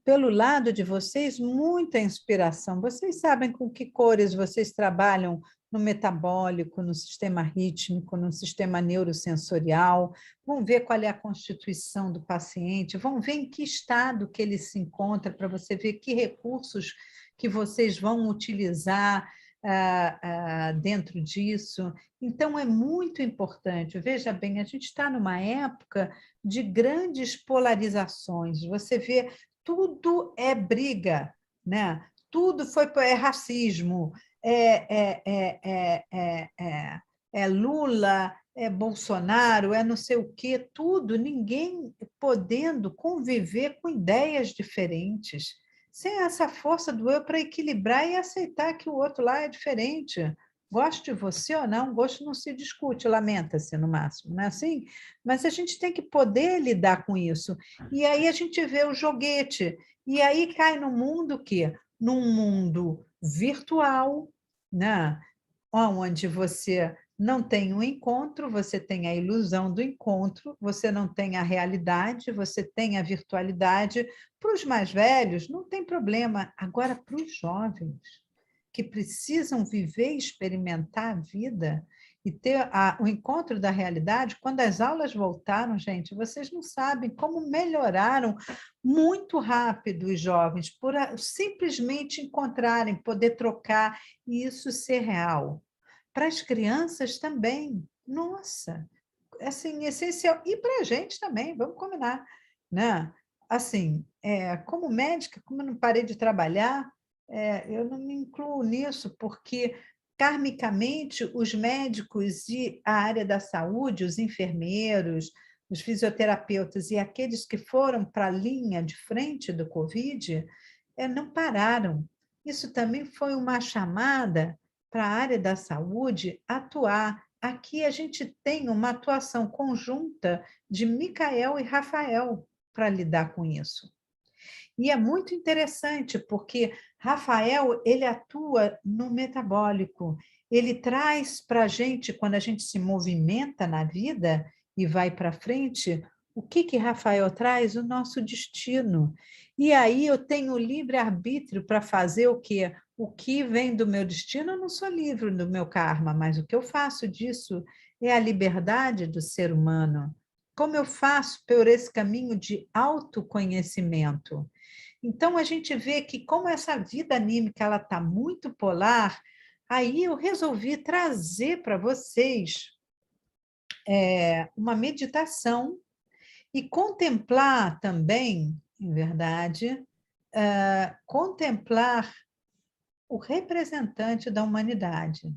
pelo lado de vocês, muita inspiração. Vocês sabem com que cores vocês trabalham no metabólico, no sistema rítmico, no sistema neurosensorial, vão ver qual é a constituição do paciente, vão ver em que estado que ele se encontra, para você ver que recursos que vocês vão utilizar dentro disso. Então, é muito importante. Veja bem, a gente está numa época de grandes polarizações. Você vê, tudo é briga, né? Tudo é racismo, é Lula, é Bolsonaro, é não sei o quê, tudo, ninguém podendo conviver com ideias diferentes, sem essa força do eu para equilibrar e aceitar que o outro lá é diferente. Gosto de você ou não, gosto não se discute, lamenta-se no máximo, não é assim? Mas a gente tem que poder lidar com isso. E aí a gente vê o joguete, e aí cai no mundo que num mundo virtual, né? Onde você não tem um encontro, você tem a ilusão do encontro, você não tem a realidade, você tem a virtualidade. Para os mais velhos, não tem problema. Agora, para os jovens, que precisam viver e experimentar a vida e ter o encontro da realidade, quando as aulas voltaram, gente, vocês não sabem como melhoraram muito rápido os jovens, por simplesmente encontrarem, poder trocar e isso ser real. Para as crianças também, nossa, assim, essencial. E para a gente também, vamos combinar, né? Assim, como médica, como eu não parei de trabalhar, eu não me incluo nisso, porque karmicamente os médicos e a área da saúde, os enfermeiros, os fisioterapeutas e aqueles que foram para a linha de frente do Covid, não pararam. Isso também foi uma chamada para a área da saúde atuar. Aqui a gente tem uma atuação conjunta de Micael e Rafael para lidar com isso. E é muito interessante, porque Rafael ele atua no metabólico, ele traz para a gente, quando a gente se movimenta na vida e vai para frente, o que Rafael traz? O nosso destino. E aí eu tenho livre-arbítrio para fazer o quê? O que vem do meu destino, eu não sou livre do meu karma, mas o que eu faço disso é a liberdade do ser humano. Como eu faço por esse caminho de autoconhecimento? Então, a gente vê que, como essa vida anímica ela está muito polar, aí eu resolvi trazer para vocês uma meditação e contemplar também, em verdade, contemplar o representante da humanidade.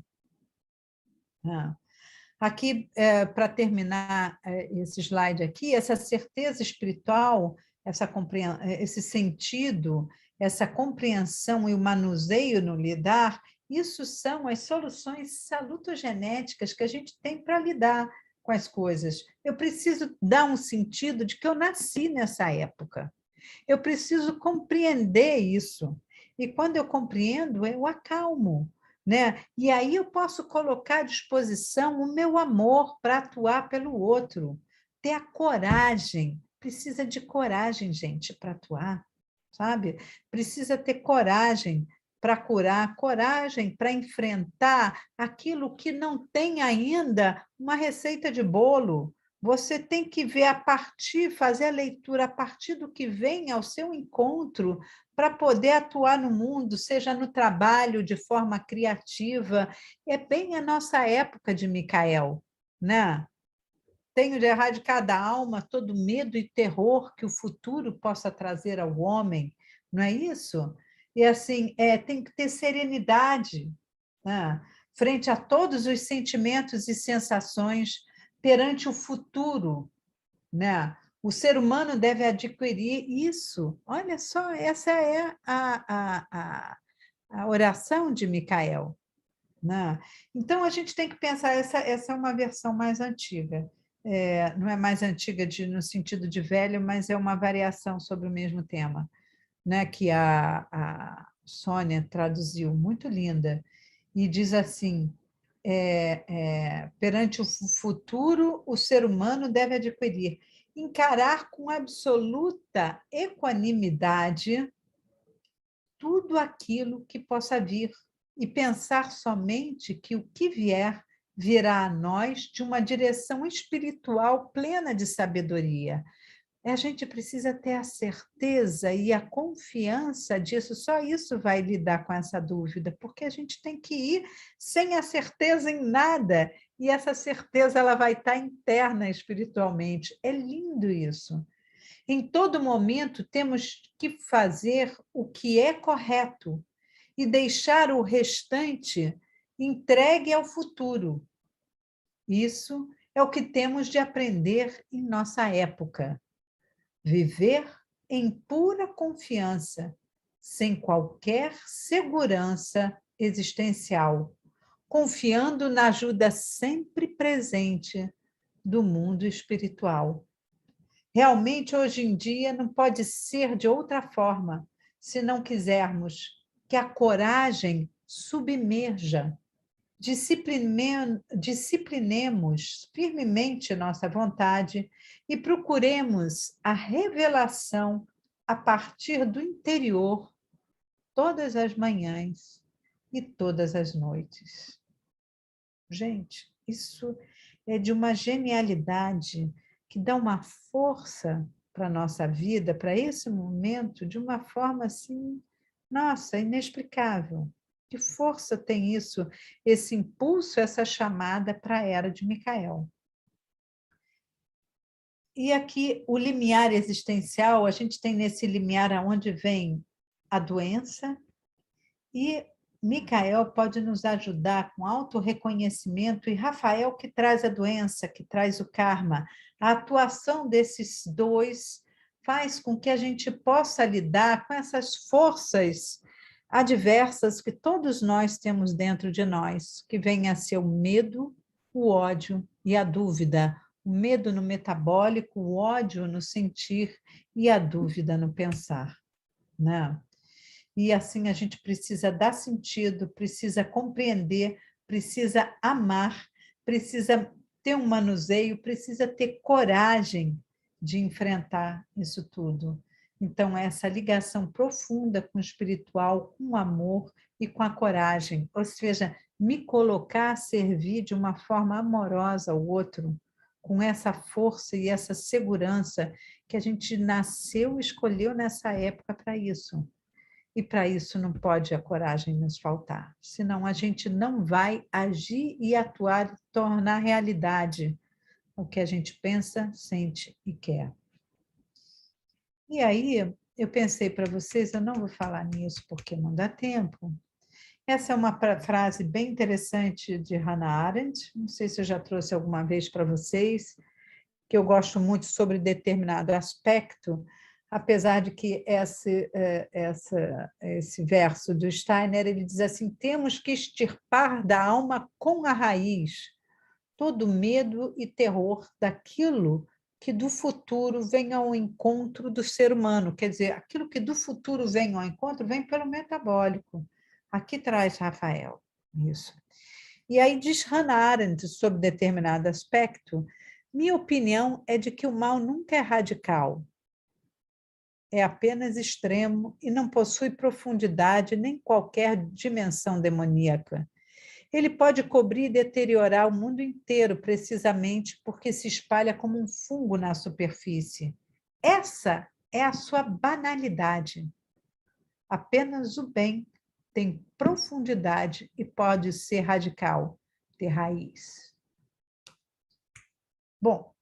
Aqui, para terminar esse slide aqui, essa certeza espiritual, esse sentido, essa compreensão e o manuseio no lidar, isso são as soluções salutogenéticas que a gente tem para lidar com as coisas. Eu preciso dar um sentido de que eu nasci nessa época. Eu preciso compreender isso. E quando eu compreendo, eu acalmo, né? E aí eu posso colocar à disposição o meu amor para atuar pelo outro. ter a coragem. Precisa de coragem, gente, para atuar, sabe? Precisa ter coragem para curar, coragem para enfrentar aquilo que não tem ainda uma receita de bolo. Você tem que ver a partir, fazer a leitura a partir do que vem ao seu encontro para poder atuar no mundo, seja no trabalho, de forma criativa. É bem a nossa época de Micael, né? Tenho de erradicar da alma todo medo e terror que o futuro possa trazer ao homem, não é isso? E assim, tem que ter serenidade, né? Frente a todos os sentimentos e sensações perante o futuro, né? O ser humano deve adquirir isso. Olha só, essa é a oração de Micael, né? Então, a gente tem que pensar, essa é uma versão mais antiga. Não é mais antiga no sentido de velho, mas é uma variação sobre o mesmo tema, né? Que a Sônia traduziu, muito linda, e diz assim, perante o futuro, o ser humano deve adquirir, encarar com absoluta equanimidade tudo aquilo que possa vir e pensar somente que o que vier virá a nós de uma direção espiritual plena de sabedoria. A gente precisa ter a certeza e a confiança disso, só isso vai lidar com essa dúvida, porque a gente tem que ir sem a certeza em nada, e essa certeza ela vai estar interna espiritualmente. É lindo isso. Em todo momento, temos que fazer o que é correto e deixar o restante entregue ao futuro. Isso é o que temos de aprender em nossa época. Viver em pura confiança, sem qualquer segurança existencial, confiando na ajuda sempre presente do mundo espiritual. Realmente, hoje em dia, não pode ser de outra forma, se não quisermos que a coragem submerja, disciplinemos firmemente nossa vontade e procuremos a revelação a partir do interior, todas as manhãs e todas as noites. Gente, isso é de uma genialidade que dá uma força para a nossa vida, para esse momento, de uma forma assim, nossa, inexplicável. Que força tem isso, esse impulso, essa chamada para a era de Micael? E aqui, o limiar existencial, a gente tem nesse limiar aonde vem a doença, e Micael pode nos ajudar com autorreconhecimento, e Rafael que traz a doença, que traz o karma. A atuação desses dois faz com que a gente possa lidar com essas forças adversas que todos nós temos dentro de nós, que vem a ser o medo, o ódio e a dúvida. O medo no metabólico, o ódio no sentir e a dúvida no pensar, né? E assim a gente precisa dar sentido, precisa compreender, precisa amar, precisa ter um manuseio, precisa ter coragem de enfrentar isso tudo. Então, essa ligação profunda com o espiritual, com o amor e com a coragem, ou seja, me colocar a servir de uma forma amorosa ao outro, com essa força e essa segurança que a gente nasceu e escolheu nessa época para isso. E para isso não pode a coragem nos faltar, senão a gente não vai agir e atuar, tornar realidade o que a gente pensa, sente e quer. E aí eu pensei para vocês, eu não vou falar nisso porque não dá tempo. Essa é uma frase bem interessante de Hannah Arendt, não sei se eu já trouxe alguma vez para vocês, que eu gosto muito sobre determinado aspecto, apesar de que esse verso do Steiner, ele diz assim, temos que extirpar da alma com a raiz todo medo e terror daquilo que do futuro vem ao encontro do ser humano, quer dizer, aquilo que do futuro vem ao encontro vem pelo metabólico. Aqui traz Rafael, isso. E aí diz Hannah Arendt sobre determinado aspecto, Minha opinião é de que o mal nunca é radical, é apenas extremo e não possui profundidade nem qualquer dimensão demoníaca. Ele pode cobrir e deteriorar o mundo inteiro, precisamente porque se espalha como um fungo na superfície. Essa é a sua banalidade. Apenas o bem tem profundidade e pode ser radical, ter raiz. Bom,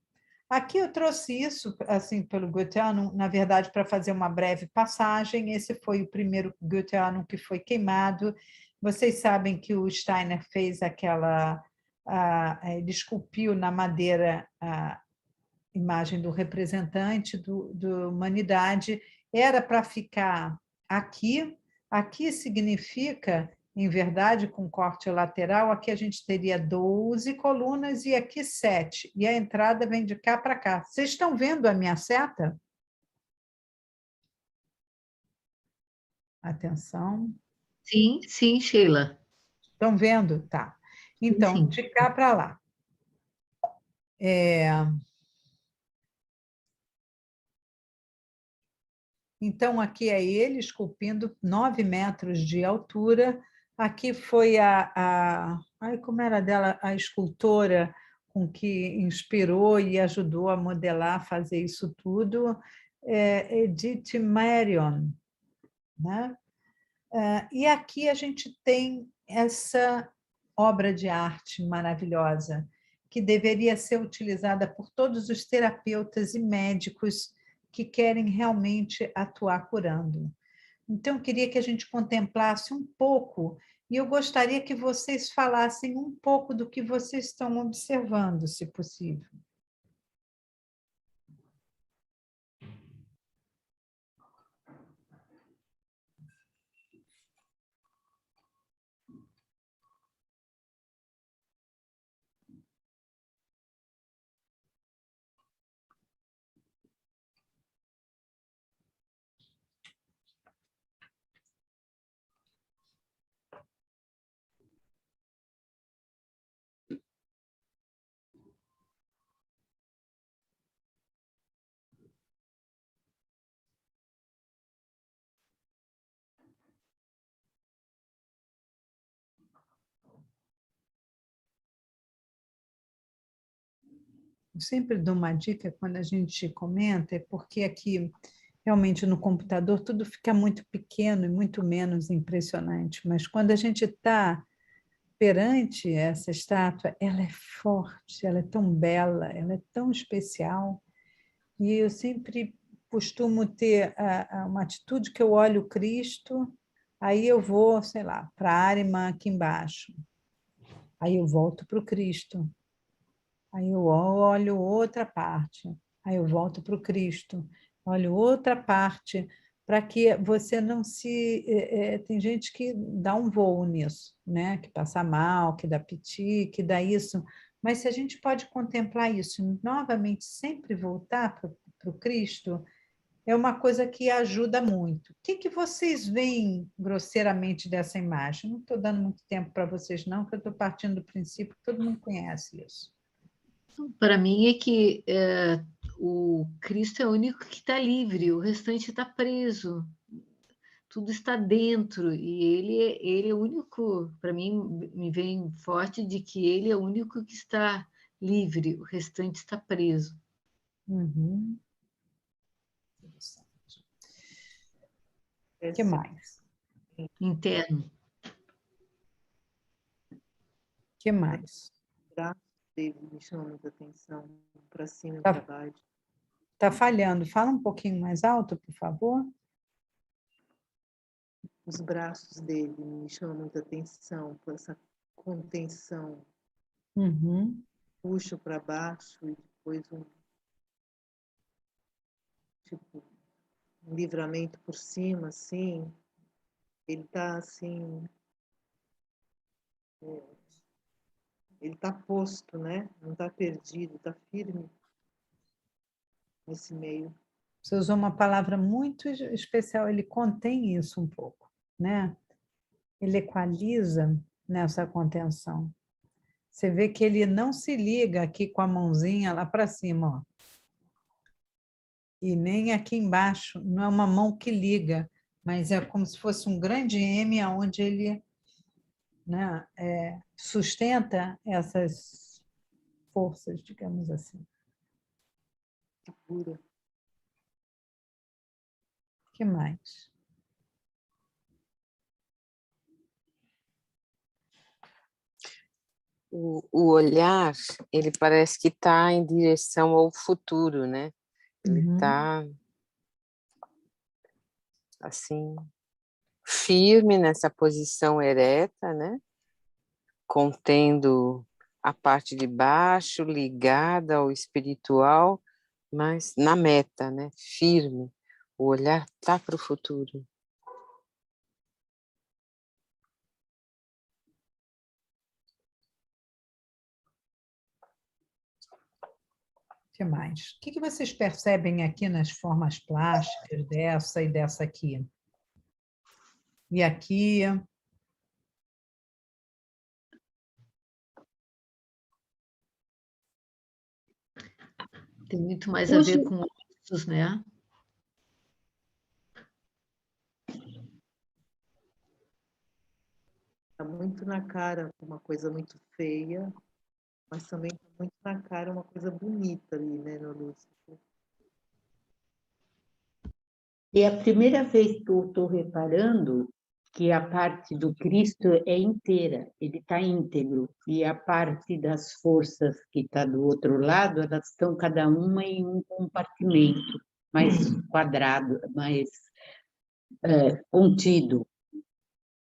aqui eu trouxe isso, assim, pelo Goetheanum, na verdade, para fazer uma breve passagem. Esse foi o primeiro Goetheanum que foi queimado. Vocês sabem que o Steiner fez aquela... ele esculpiu na madeira a imagem do representante da humanidade. Era para ficar aqui. Aqui significa, em verdade, com corte lateral, aqui a gente teria 12 colunas e aqui 7. E a entrada vem de cá para cá. Vocês estão vendo a minha seta? Atenção. Sim, sim, Sheila. Estão vendo? Tá. Então, Sim. de cá para lá. Então, aqui é ele esculpindo 9 metros de altura. Aqui foi ai, como era dela, a escultora com que inspirou e ajudou a modelar, fazer isso tudo, Edith Marion, né? E aqui a gente tem essa obra de arte maravilhosa, que deveria ser utilizada por todos os terapeutas e médicos que querem realmente atuar curando. Então, eu queria que a gente contemplasse um pouco, e eu gostaria que vocês falassem um pouco do que vocês estão observando, se possível. Eu sempre dou uma dica quando a gente comenta, é porque aqui, realmente, no computador, tudo fica muito pequeno e muito menos impressionante, mas quando a gente está perante essa estátua, ela é forte, ela é tão bela, ela é tão especial, e eu sempre costumo ter uma atitude que eu olho o Cristo, aí eu vou, sei lá, para a Arima aqui embaixo, aí eu volto para o Cristo, aí eu olho outra parte, aí eu volto para o Cristo, olho outra parte, para que você não se... tem gente que dá um voo nisso, né? Que passa mal, que dá piti, que dá isso, mas se a gente pode contemplar isso, novamente, sempre voltar para o Cristo, é uma coisa que ajuda muito. O que vocês veem grosseiramente dessa imagem? Não estou dando muito tempo para vocês, não, porque eu estou partindo do princípio que todo mundo conhece isso. Para mim é que o Cristo é o único que está livre, o restante está preso. Tudo está dentro e ele é o único, para mim, me vem forte de que ele é o único que está livre, o restante está preso. Uhum. O que mais? Interno. O que mais? O braço dele me chama muita atenção, para cima e Tá. para baixo. Está falhando. Fala um pouquinho mais alto, por favor. Os braços dele me chamam muita atenção, com essa contenção. Uhum. Puxo para baixo e depois um livramento por cima, assim. Ele está assim... ele está posto, né? Não está perdido, está firme nesse meio. Você usou uma palavra muito especial, ele contém isso um pouco, né? Ele equaliza nessa contenção. Você vê que ele não se liga aqui com a mãozinha lá para cima, ó. E nem aqui embaixo, não é uma mão que liga, mas é como se fosse um grande M, onde ele, né, sustenta essas forças, digamos assim. Pura. O que mais? O olhar, ele parece que está em direção ao futuro, né? Ele está, assim, firme nessa posição ereta, né? Contendo a parte de baixo, ligada ao espiritual, mas na meta, né? Firme. O olhar está para o futuro. O que mais? O que vocês percebem aqui nas formas plásticas dessa e dessa aqui? E aqui? Tem muito mais a ver com ossos, né? Está muito na cara uma coisa muito feia, mas também está muito na cara uma coisa bonita ali, né, no Lúcifer. É a primeira vez que eu estou reparando que a parte do Cristo é inteira, ele está íntegro, e a parte das forças que está do outro lado, elas estão cada uma em um compartimento mais quadrado, mais contido.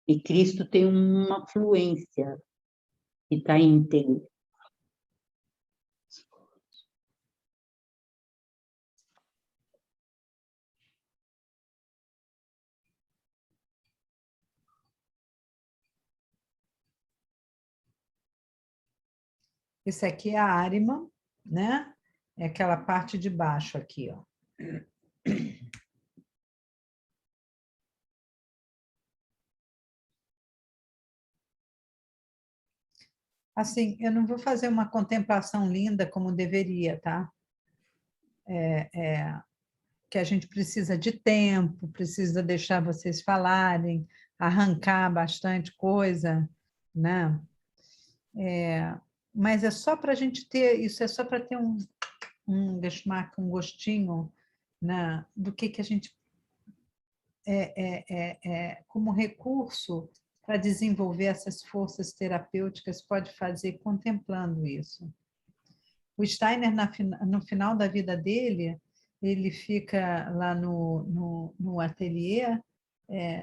E Cristo tem uma fluência que está íntegro. Esse aqui é a árima, né? É aquela parte de baixo aqui, ó. Assim, eu não vou fazer uma contemplação linda como deveria, tá? Que a gente precisa de tempo, precisa deixar vocês falarem, arrancar bastante coisa, né? Mas é só para a gente ter, isso é só para ter deixa eu marcar, um gostinho, né, do que a gente como recurso para desenvolver essas forças terapêuticas pode fazer contemplando isso. O Steiner, no final da vida dele, ele fica lá no ateliê,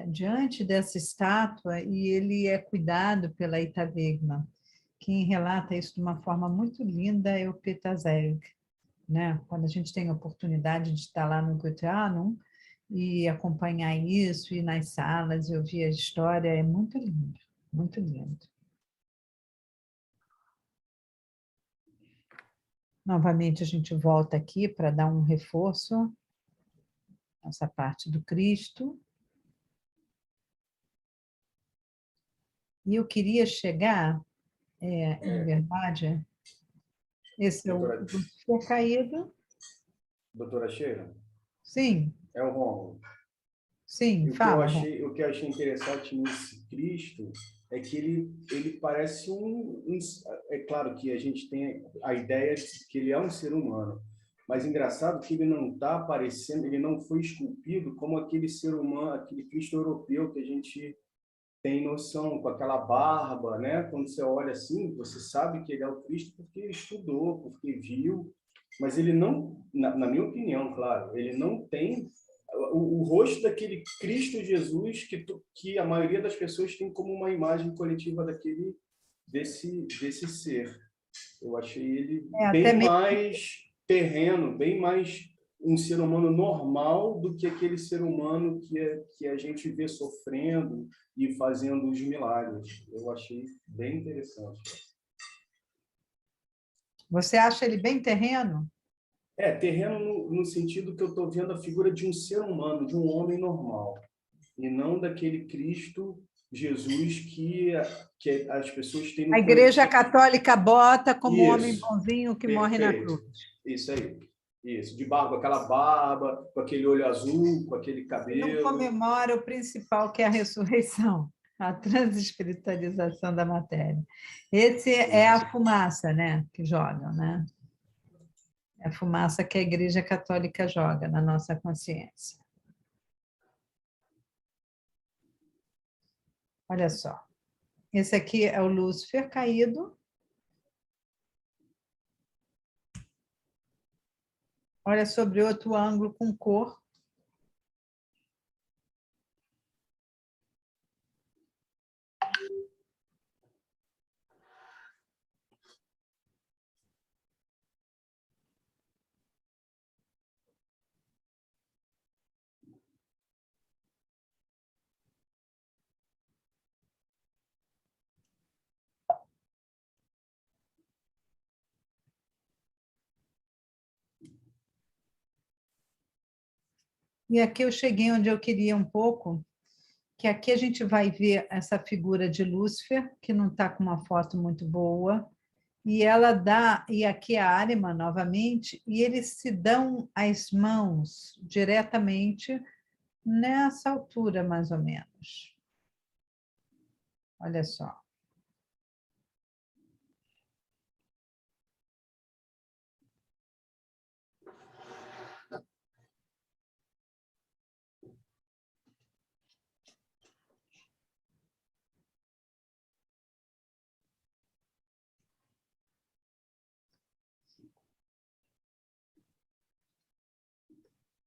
diante dessa estátua, e ele é cuidado pela Ita Wegman. Quem relata isso de uma forma muito linda é o Peter Zeg, né? Quando a gente tem a oportunidade de estar lá no Goetheanum e acompanhar isso, ir nas salas e ouvir a história, é muito lindo, muito lindo. Novamente, a gente volta aqui para dar um reforço, essa parte do Cristo. E eu queria chegar, em verdade, esse é o Lúcifer caído. Doutora Sheila? Sim. É o Rômulo. Sim, e fala. o que eu achei interessante nesse Cristo é que ele parece é claro que a gente tem a ideia de que ele é um ser humano, mas engraçado que ele não está aparecendo, ele não foi esculpido como aquele ser humano, aquele Cristo europeu que a gente tem noção, com aquela barba, né? Quando você olha assim, você sabe que ele é o Cristo porque estudou, porque viu, mas ele não, na minha opinião, claro, ele não tem o rosto daquele Cristo Jesus que a maioria das pessoas tem como uma imagem coletiva desse ser. Eu achei ele bem mais terreno, bem mais um ser humano normal do que aquele ser humano que a gente vê sofrendo e fazendo os milagres. Eu achei bem interessante. Você acha ele bem terreno? Terreno no sentido que eu estou vendo a figura de um ser humano, de um homem normal, e não daquele Cristo Jesus que as pessoas têm no A Igreja coração. Católica bota como Isso. homem bonzinho que morre na Perfeito. cruz. Isso aí. Isso, de barba, aquela barba, com aquele olho azul, com aquele Não cabelo. comemora o principal, que é a ressurreição, a transespiritualização da matéria. Esse é a fumaça, né, que jogam, né? É a fumaça que a Igreja Católica joga na nossa consciência. Olha só. Esse aqui é o Lúcifer caído. Olha sobre outro ângulo com cor. E aqui eu cheguei onde eu queria um pouco, que aqui a gente vai ver essa figura de Lúcifer, que não está com uma foto muito boa, e ela dá, e aqui a Arima novamente, e eles se dão as mãos diretamente nessa altura, mais ou menos. Olha só.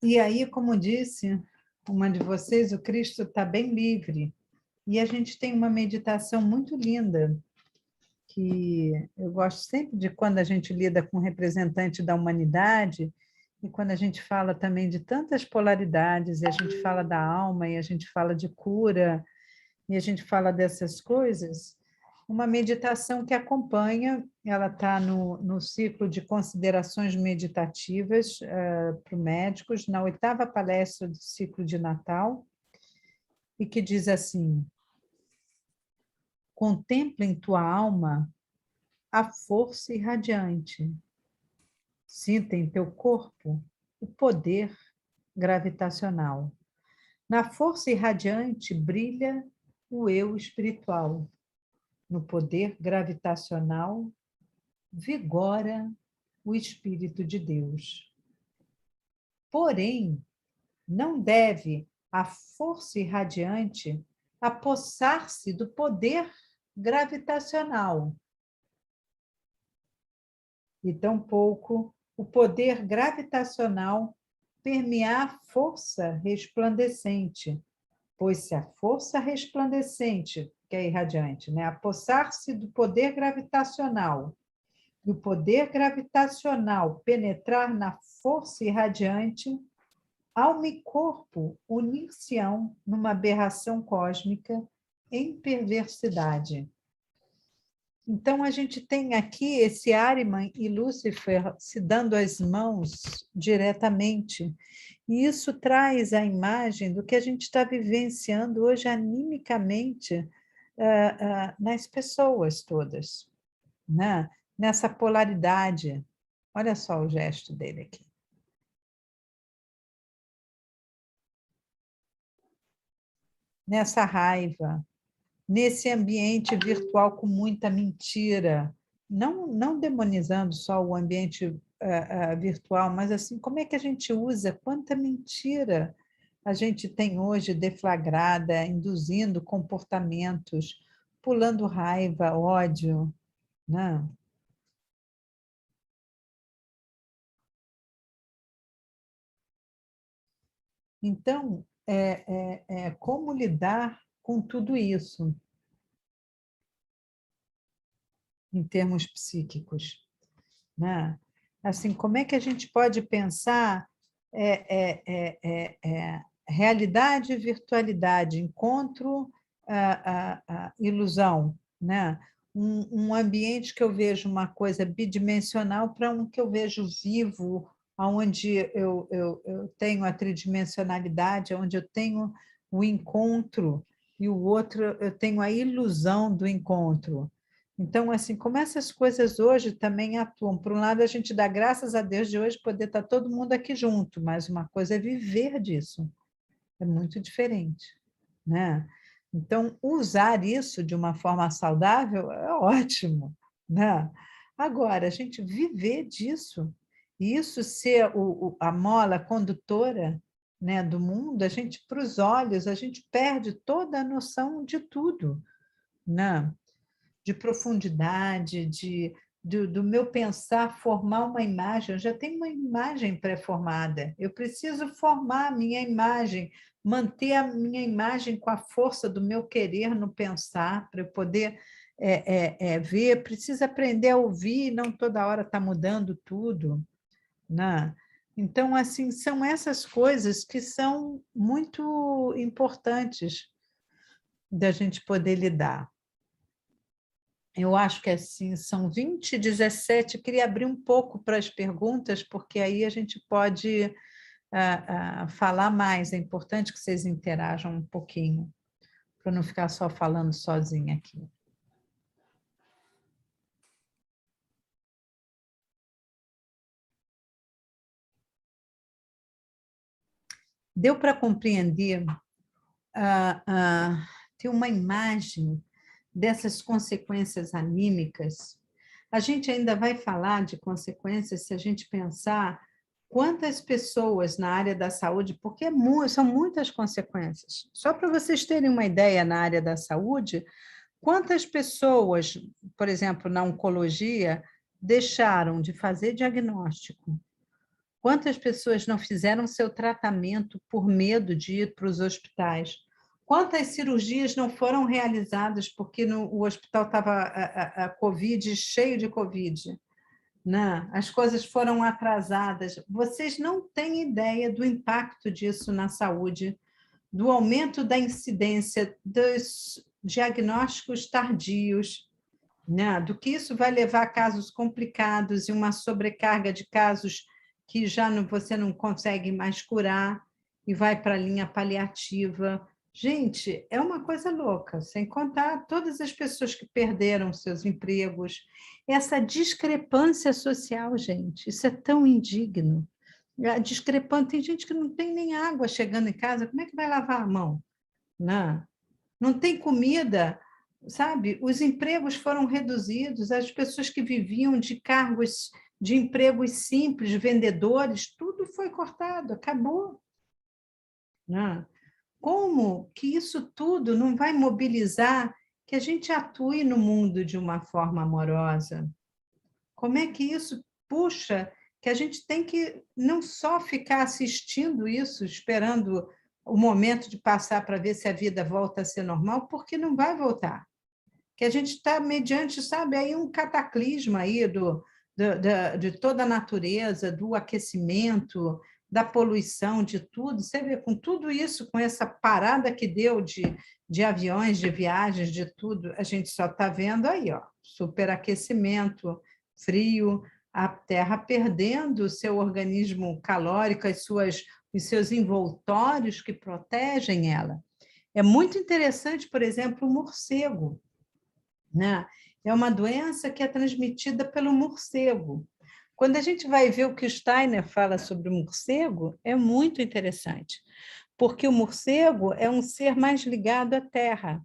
E aí, como disse uma de vocês, o Cristo está bem livre. E a gente tem uma meditação muito linda, que eu gosto sempre de quando a gente lida com representante da humanidade, e quando a gente fala também de tantas polaridades, e a gente fala da alma, e a gente fala de cura, e a gente fala dessas coisas, uma meditação que acompanha, ela está no ciclo de considerações meditativas para médicos, na 8ª palestra do ciclo de Natal, e que diz assim: contempla em tua alma a força irradiante, sinta em teu corpo o poder gravitacional. Na força irradiante brilha o eu espiritual. No poder gravitacional vigora o Espírito de Deus. Porém, não deve a força irradiante apossar-se do poder gravitacional, e tampouco o poder gravitacional permear a força resplandecente, pois se a força resplandecente, que é irradiante, né, apossar-se do poder gravitacional, e o poder gravitacional penetrar na força irradiante, alma e corpo unir-se-ão numa aberração cósmica em perversidade. Então, a gente tem aqui esse Ahriman e Lúcifer se dando as mãos diretamente, e isso traz a imagem do que a gente está vivenciando hoje animicamente nas pessoas todas, né? Nessa polaridade. Olha só o gesto dele aqui. Nessa raiva, nesse ambiente virtual com muita mentira, não demonizando só o ambiente virtual, mas assim, como é que a gente usa, quanta mentira a gente tem hoje deflagrada, induzindo comportamentos, pulando raiva, ódio, né? Então, como lidar com tudo isso em termos psíquicos, né? Assim, como é que a gente pode pensar realidade e virtualidade, encontro, ilusão, né? Um ambiente que eu vejo uma coisa bidimensional para um que eu vejo vivo, onde eu tenho a tridimensionalidade, onde eu tenho o encontro, e o outro eu tenho a ilusão do encontro. Então, assim, como essas coisas hoje também atuam. Por um lado, a gente dá graças a Deus de hoje poder estar todo mundo aqui junto, mas uma coisa é viver disso. É muito diferente, né? Então, usar isso de uma forma saudável é ótimo, né? Agora, a gente viver disso, e isso ser a mola condutora, né, do mundo, a gente, para os olhos, a gente perde toda a noção de tudo, né? De profundidade, do meu pensar, formar uma imagem. Eu já tenho uma imagem pré-formada, eu preciso formar a minha imagem, manter a minha imagem com a força do meu querer no pensar, para eu poder ver, preciso aprender a ouvir, não toda hora está mudando tudo, né? Então, assim, são essas coisas que são muito importantes da gente poder lidar. Eu acho que assim, são 20, 17. Eu queria abrir um pouco para as perguntas, porque aí a gente pode falar mais. É importante que vocês interajam um pouquinho, para não ficar só falando sozinha aqui. Deu para compreender? Ter uma imagem dessas consequências anímicas. A gente ainda vai falar de consequências se a gente pensar quantas pessoas na área da saúde, porque são muitas consequências. Só para vocês terem uma ideia na área da saúde, quantas pessoas, por exemplo, na oncologia, deixaram de fazer diagnóstico? Quantas pessoas não fizeram seu tratamento por medo de ir para os hospitais? Quantas cirurgias não foram realizadas porque o hospital estava a Covid, cheio de Covid? Né? As coisas foram atrasadas. Vocês não têm ideia do impacto disso na saúde, do aumento da incidência dos diagnósticos tardios, né? Do que isso vai levar a casos complicados e uma sobrecarga de casos que já você não consegue mais curar e vai para a linha paliativa. Gente, é uma coisa louca, sem contar todas as pessoas que perderam seus empregos. Essa discrepância social, gente, isso é tão indigno. A discrepância, tem gente que não tem nem água chegando em casa, como é que vai lavar a mão? Não tem comida, sabe? Os empregos foram reduzidos, as pessoas que viviam de cargos, de empregos simples, vendedores, tudo foi cortado, acabou. Como que isso tudo não vai mobilizar que a gente atue no mundo de uma forma amorosa? Como é que isso puxa que a gente tem que não só ficar assistindo isso, esperando o momento de passar para ver se a vida volta a ser normal, porque não vai voltar. Que a gente está mediante, sabe, aí um cataclisma aí de toda a natureza, do aquecimento, da poluição, de tudo. Você vê, com tudo isso, com essa parada que deu de aviões, de viagens, de tudo, a gente só está vendo aí, ó, superaquecimento, frio, a Terra perdendo o seu organismo calórico, os seus envoltórios que protegem ela. É muito interessante, por exemplo, o morcego, né? É uma doença que é transmitida pelo morcego. Quando a gente vai ver o que o Steiner fala sobre o morcego, é muito interessante, porque o morcego é um ser mais ligado à terra.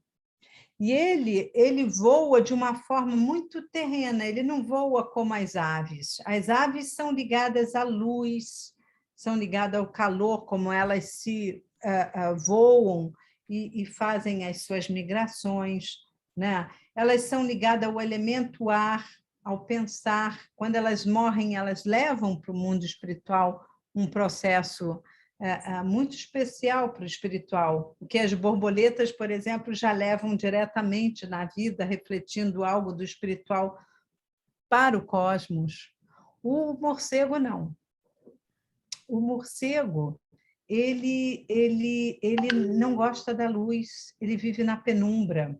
E ele voa de uma forma muito terrena, ele não voa como as aves. As aves são ligadas à luz, são ligadas ao calor, como elas se voam e fazem as suas migrações, né? Elas são ligadas ao elemento ar, ao pensar. Quando elas morrem, elas levam para o mundo espiritual um processo muito especial para o espiritual, que as borboletas, por exemplo, já levam diretamente na vida, refletindo algo do espiritual para o cosmos. O morcego não. O morcego, ele não gosta da luz, ele vive na penumbra.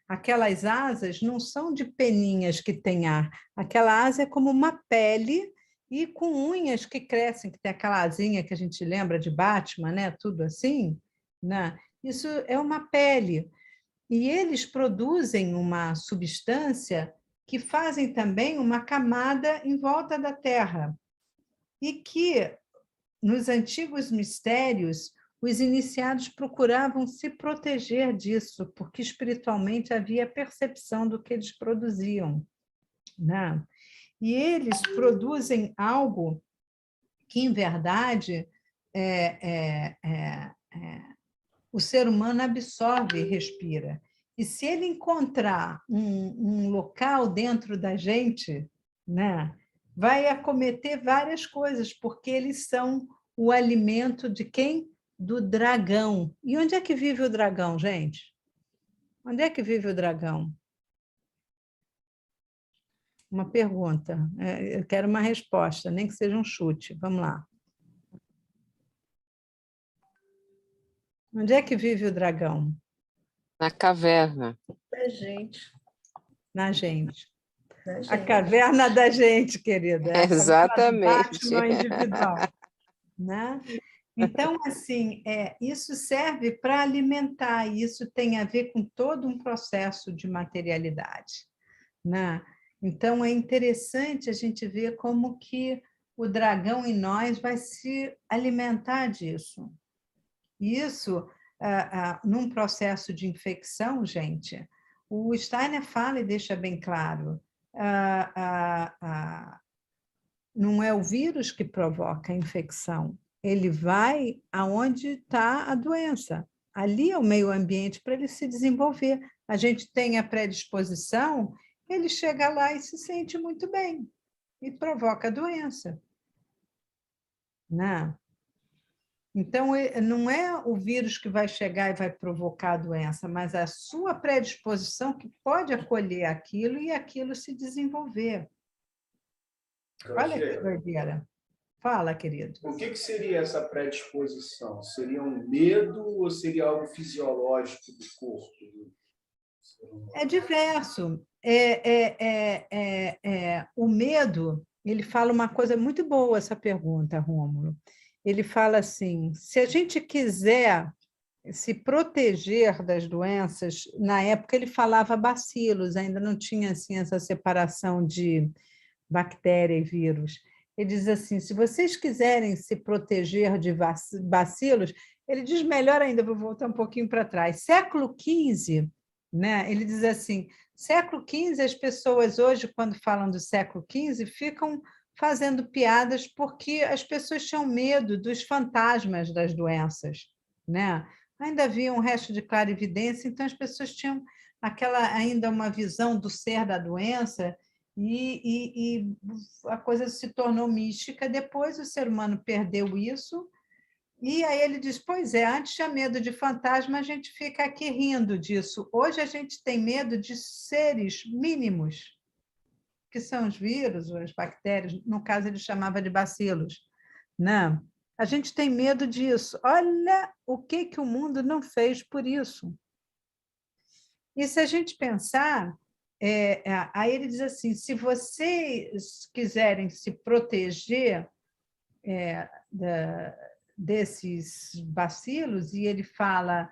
Aquelas asas não são de peninhas que tem ar, aquela asa é como uma pele e com unhas que crescem, que tem aquela asinha que a gente lembra de Batman, né? Tudo assim, né? Isso é uma pele. E eles produzem uma substância que fazem também uma camada em volta da Terra. E que, nos antigos mistérios, os iniciados procuravam se proteger disso, porque espiritualmente havia percepção do que eles produziam, né? E eles produzem algo que, em verdade, o ser humano absorve e respira. E se ele encontrar um local dentro da gente, né, vai acometer várias coisas, porque eles são o alimento de quem? Do dragão. E onde é que vive o dragão, gente? Onde é que vive o dragão? Uma pergunta. Eu quero uma resposta, nem que seja um chute. Vamos lá. Onde é que vive o dragão? Na caverna. Da gente. Na gente. Da gente. A caverna da gente, querida. É a Exatamente. Batman individual, né? Então, assim, isso serve para alimentar, e isso tem a ver com todo um processo de materialidade, né? Então, é interessante a gente ver como que o dragão em nós vai se alimentar disso. Isso, num processo de infecção, gente, o Steiner fala e deixa bem claro, não é o vírus que provoca a infecção, ele vai aonde está a doença. Ali é o meio ambiente para ele se desenvolver. A gente tem a predisposição, ele chega lá e se sente muito bem, e provoca a doença. Né? Então, não é o vírus que vai chegar e vai provocar a doença, mas a sua predisposição que pode acolher aquilo e aquilo se desenvolver. Olha que doideira. Fala, querido. O que seria essa predisposição? Seria um medo ou seria algo fisiológico do corpo? É diverso. O medo, ele fala uma coisa muito boa, essa pergunta, Rômulo. Ele fala assim, se a gente quiser se proteger das doenças, na época ele falava bacilos, ainda não tinha assim, essa separação de bactéria e vírus. Ele diz assim, se vocês quiserem se proteger de bacilos, ele diz melhor ainda, vou voltar um pouquinho para trás, século XV, né? Ele diz assim, século XV, as pessoas hoje, quando falam do século XV, ficam fazendo piadas porque as pessoas tinham medo dos fantasmas das doenças, né? Ainda havia um resto de clarividência, então as pessoas tinham ainda uma visão do ser da doença e a coisa se tornou mística. Depois o ser humano perdeu isso e aí ele diz, pois é, antes tinha medo de fantasma, a gente fica aqui rindo disso. Hoje a gente tem medo de seres mínimos, que são os vírus, as bactérias, no caso ele chamava de bacilos, né? A gente tem medo disso. Olha o que o mundo não fez por isso. E se a gente pensar, aí ele diz assim, se vocês quiserem se proteger desses bacilos, e ele fala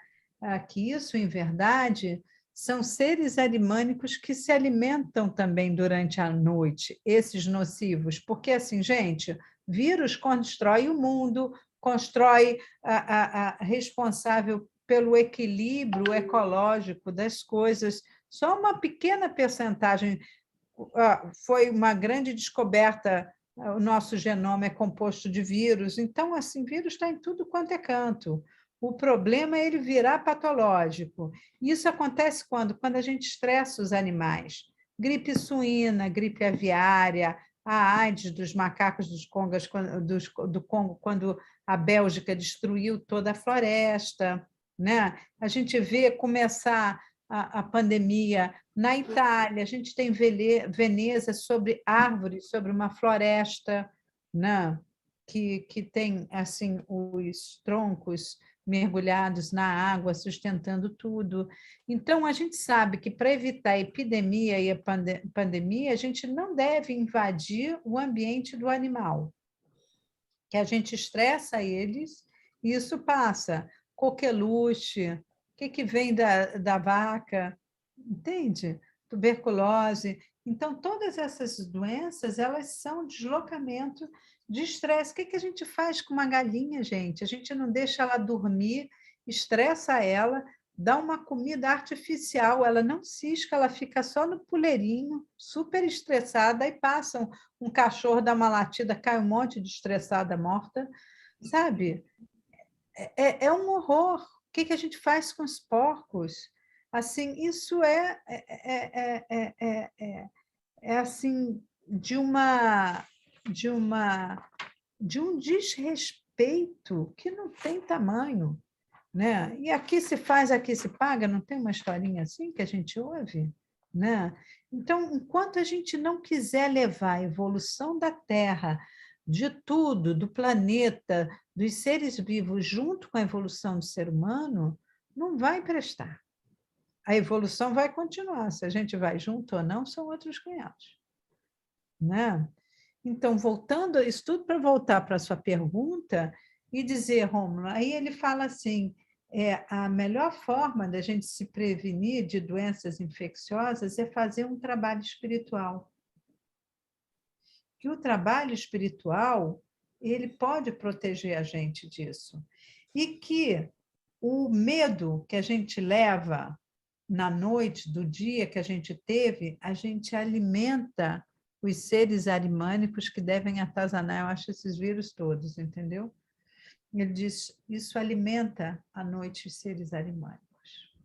que isso, em verdade, são seres alimânicos que se alimentam também durante a noite, esses nocivos, porque, assim, gente, vírus constrói o mundo, constrói a responsável pelo equilíbrio ecológico das coisas, só uma pequena percentagem foi uma grande descoberta, o nosso genoma é composto de vírus, então, assim, vírus está em tudo quanto é canto. O problema é ele virar patológico. Isso acontece quando? Quando a gente estressa os animais. Gripe suína, gripe aviária, a AIDS dos macacos do Congo, quando a Bélgica destruiu toda a floresta, né? A gente vê começar a pandemia na Itália, a gente tem Veneza sobre árvores, sobre uma floresta, né? que tem assim os troncos mergulhados na água, sustentando tudo. Então, a gente sabe que para evitar a epidemia e a pandemia, a gente não deve invadir o ambiente do animal, que a gente estressa eles e isso passa. coqueluche, o que vem da vaca, entende? Tuberculose. Então, todas essas doenças, elas são deslocamento de estresse. O que a gente faz com uma galinha, gente? A gente não deixa ela dormir, estressa ela, dá uma comida artificial, ela não cisca, ela fica só no puleirinho, super estressada, aí passa um cachorro, dá uma latida, cai um monte de estressada morta, sabe? É um horror. O que a gente faz com os porcos? Assim, isso assim de um desrespeito que não tem tamanho, né? E aqui se faz, aqui se paga, não tem uma historinha assim que a gente ouve, né? Então, enquanto a gente não quiser levar a evolução da Terra, de tudo, do planeta, dos seres vivos, junto com a evolução do ser humano, não vai prestar. A evolução vai continuar. Se a gente vai junto ou não, são outros 500. Né? Então, voltando, isso tudo para voltar para a sua pergunta e dizer, Rômulo, aí ele fala assim, a melhor forma da gente se prevenir de doenças infecciosas é fazer um trabalho espiritual. Que o trabalho espiritual, ele pode proteger a gente disso. E que o medo que a gente leva na noite do dia que a gente teve, a gente alimenta os seres arimânicos que devem atazanar, eu acho, esses vírus todos, entendeu? Ele diz, isso alimenta à noite os seres arimânicos.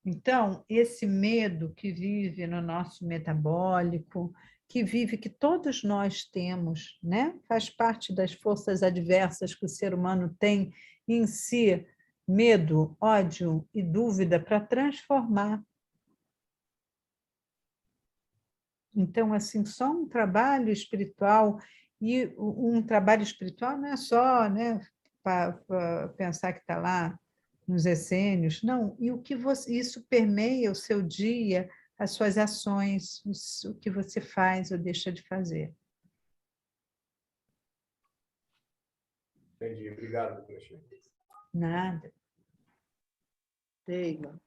Então, esse medo que vive no nosso metabólico, que todos nós temos, né? Faz parte das forças adversas que o ser humano tem em si, medo, ódio e dúvida para transformar. Então, assim, só um trabalho espiritual, e um trabalho espiritual não é só, né, para pensar que está lá nos essênios, não, e o que isso permeia o seu dia, as suas ações, o que você faz ou deixa de fazer. Entendi, obrigado, doutora Sheila. Nada. Sheila,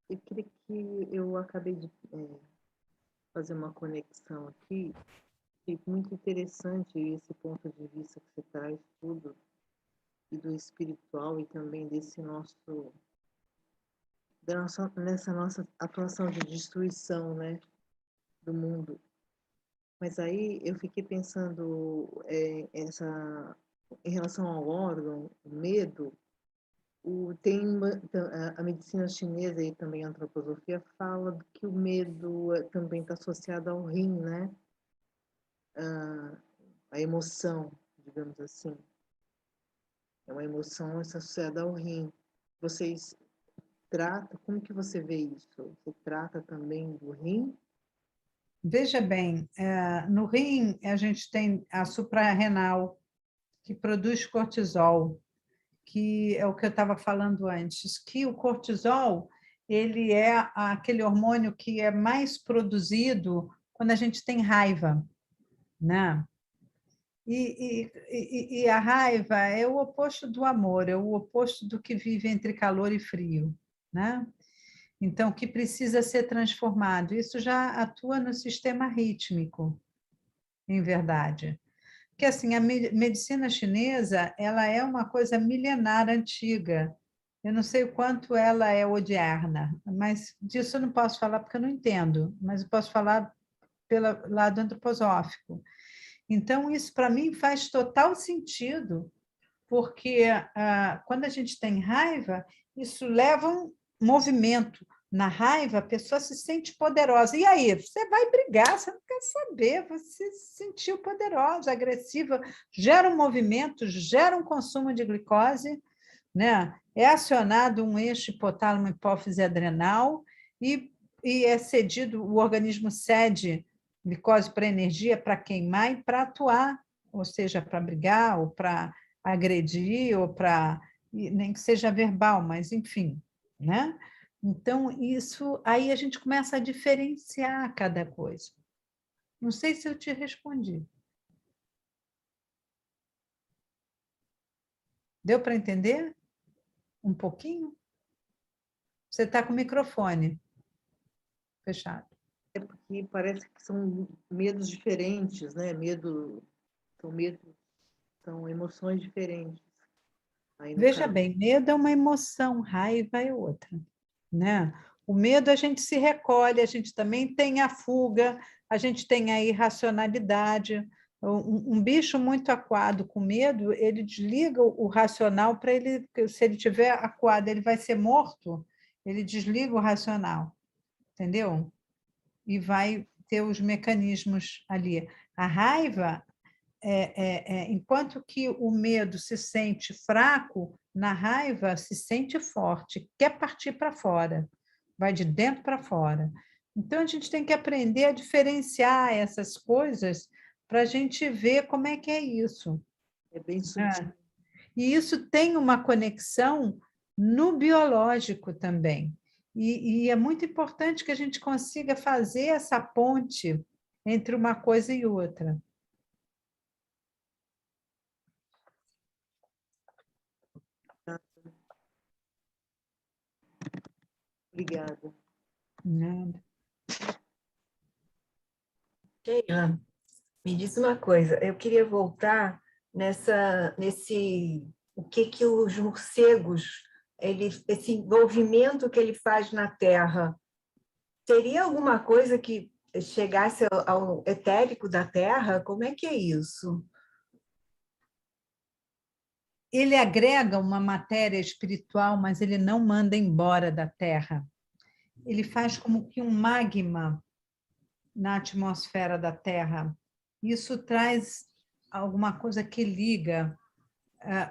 eu creio que eu acabei de fazer uma conexão aqui, e muito interessante esse ponto de vista que você traz tudo, e do espiritual e também desse nessa nossa atuação de destruição, né, do mundo. Mas aí eu fiquei pensando em relação ao órgão, o medo, a medicina chinesa e também a antroposofia fala que o medo também está associado ao rim, né? A emoção, digamos assim. É uma emoção associada ao rim. Vocês tratam, como que você vê isso? Você trata também do rim? Veja bem, no rim a gente tem a suprarrenal, que produz cortisol, que é o que eu estava falando antes, que o cortisol ele é aquele hormônio que é mais produzido quando a gente tem raiva, né? E a raiva é o oposto do amor, é o oposto do que vive entre calor e frio, né? Então, que precisa ser transformado. Isso já atua no sistema rítmico, em verdade. Porque, assim, a medicina chinesa, ela é uma coisa milenar, antiga. Eu não sei o quanto ela é odierna, mas disso eu não posso falar porque eu não entendo, mas eu posso falar pelo lado antroposófico. Então, isso, para mim, faz total sentido, porque quando a gente tem raiva, isso leva um movimento. Na raiva, a pessoa se sente poderosa. E aí? Você vai brigar, você não quer saber, você se sentiu poderosa, agressiva, gera um movimento, gera um consumo de glicose, né? É acionado um eixo hipotálamo, hipófise adrenal e é cedido, o organismo cede glicose para energia, para queimar e para atuar, ou seja, para brigar, ou para agredir, ou para, nem que seja verbal, mas enfim, né? Então, isso, aí a gente começa a diferenciar cada coisa. Não sei se eu te respondi. Deu para entender? Um pouquinho? Você está com o microfone fechado. É porque parece que são medos diferentes, né? São emoções diferentes. Aí, Veja bem, medo é uma emoção, raiva é outra, né? O medo a gente se recolhe, a gente também tem a fuga, a gente tem a irracionalidade. Um bicho muito acuado com medo, ele desliga o racional para ele, se ele tiver acuado, ele vai ser morto, ele desliga o racional, entendeu? E vai ter os mecanismos ali. A raiva, enquanto que o medo se sente fraco, na raiva se sente forte, quer partir para fora, vai de dentro para fora. Então, a gente tem que aprender a diferenciar essas coisas para a gente ver como é que é isso. É bem sutil. E isso tem uma conexão no biológico também. E é muito importante que a gente consiga fazer essa ponte entre uma coisa e outra. Obrigada. Nada. Sheila, me diz uma coisa, eu queria voltar nesse o que os morcegos, esse envolvimento que ele faz na Terra, teria alguma coisa que chegasse ao etérico da Terra? Como é que é isso? Ele agrega uma matéria espiritual, mas ele não manda embora da Terra. Ele faz como que um magma na atmosfera da Terra. Isso traz alguma coisa que liga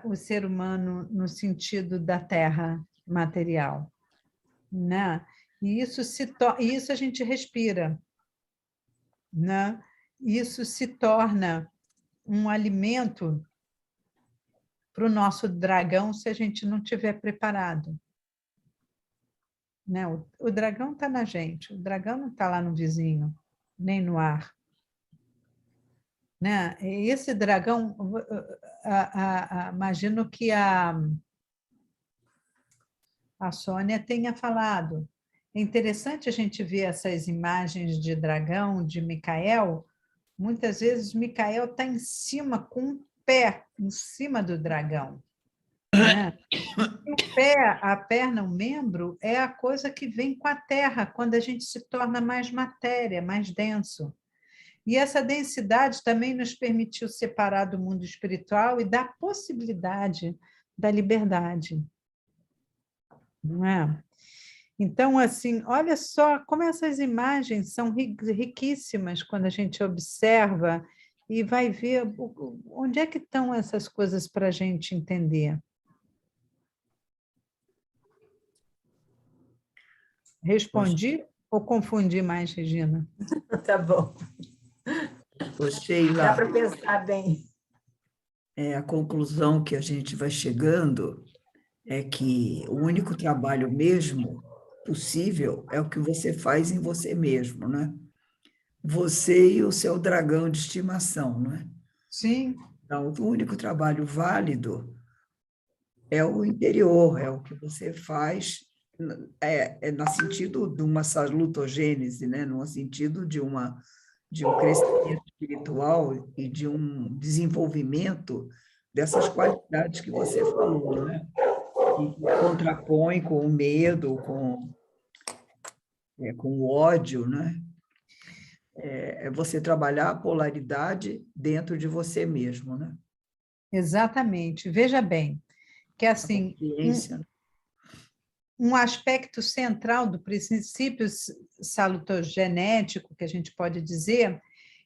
o ser humano no sentido da Terra material, né? E isso a gente respira, né? Isso se torna um alimento para o nosso dragão se a gente não estiver preparado. Né? O dragão está na gente, o dragão não está lá no vizinho, nem no ar. Né? E esse dragão, imagino que a Sônia tenha falado. É interessante a gente ver essas imagens de dragão, de Micael. Muitas vezes Micael está em cima, com o pé em cima do dragão. Né? E o pé, a perna, o membro, é a coisa que vem com a terra, quando a gente se torna mais matéria, mais denso. E essa densidade também nos permitiu separar do mundo espiritual e dar possibilidade da liberdade. Não é? Então, assim, olha só como essas imagens são riquíssimas quando a gente observa e vai ver onde é que estão essas coisas para a gente entender. Respondi ou confundi mais, Regina? Tá bom. Sheila, dá para pensar bem. A conclusão que a gente vai chegando é que o único trabalho mesmo possível é o que você faz em você mesmo, né? Você e o seu dragão de estimação, não é? Sim. Então, o único trabalho válido é o interior, é o que você faz, no sentido de uma salutogênese, né? No sentido de um crescimento espiritual e de um desenvolvimento dessas qualidades que você falou, né? Que contrapõe com o medo, com o ódio, né? É você trabalhar a polaridade dentro de você mesmo, né? Exatamente. Veja bem, que assim, um aspecto central do princípio salutogenético, que a gente pode dizer,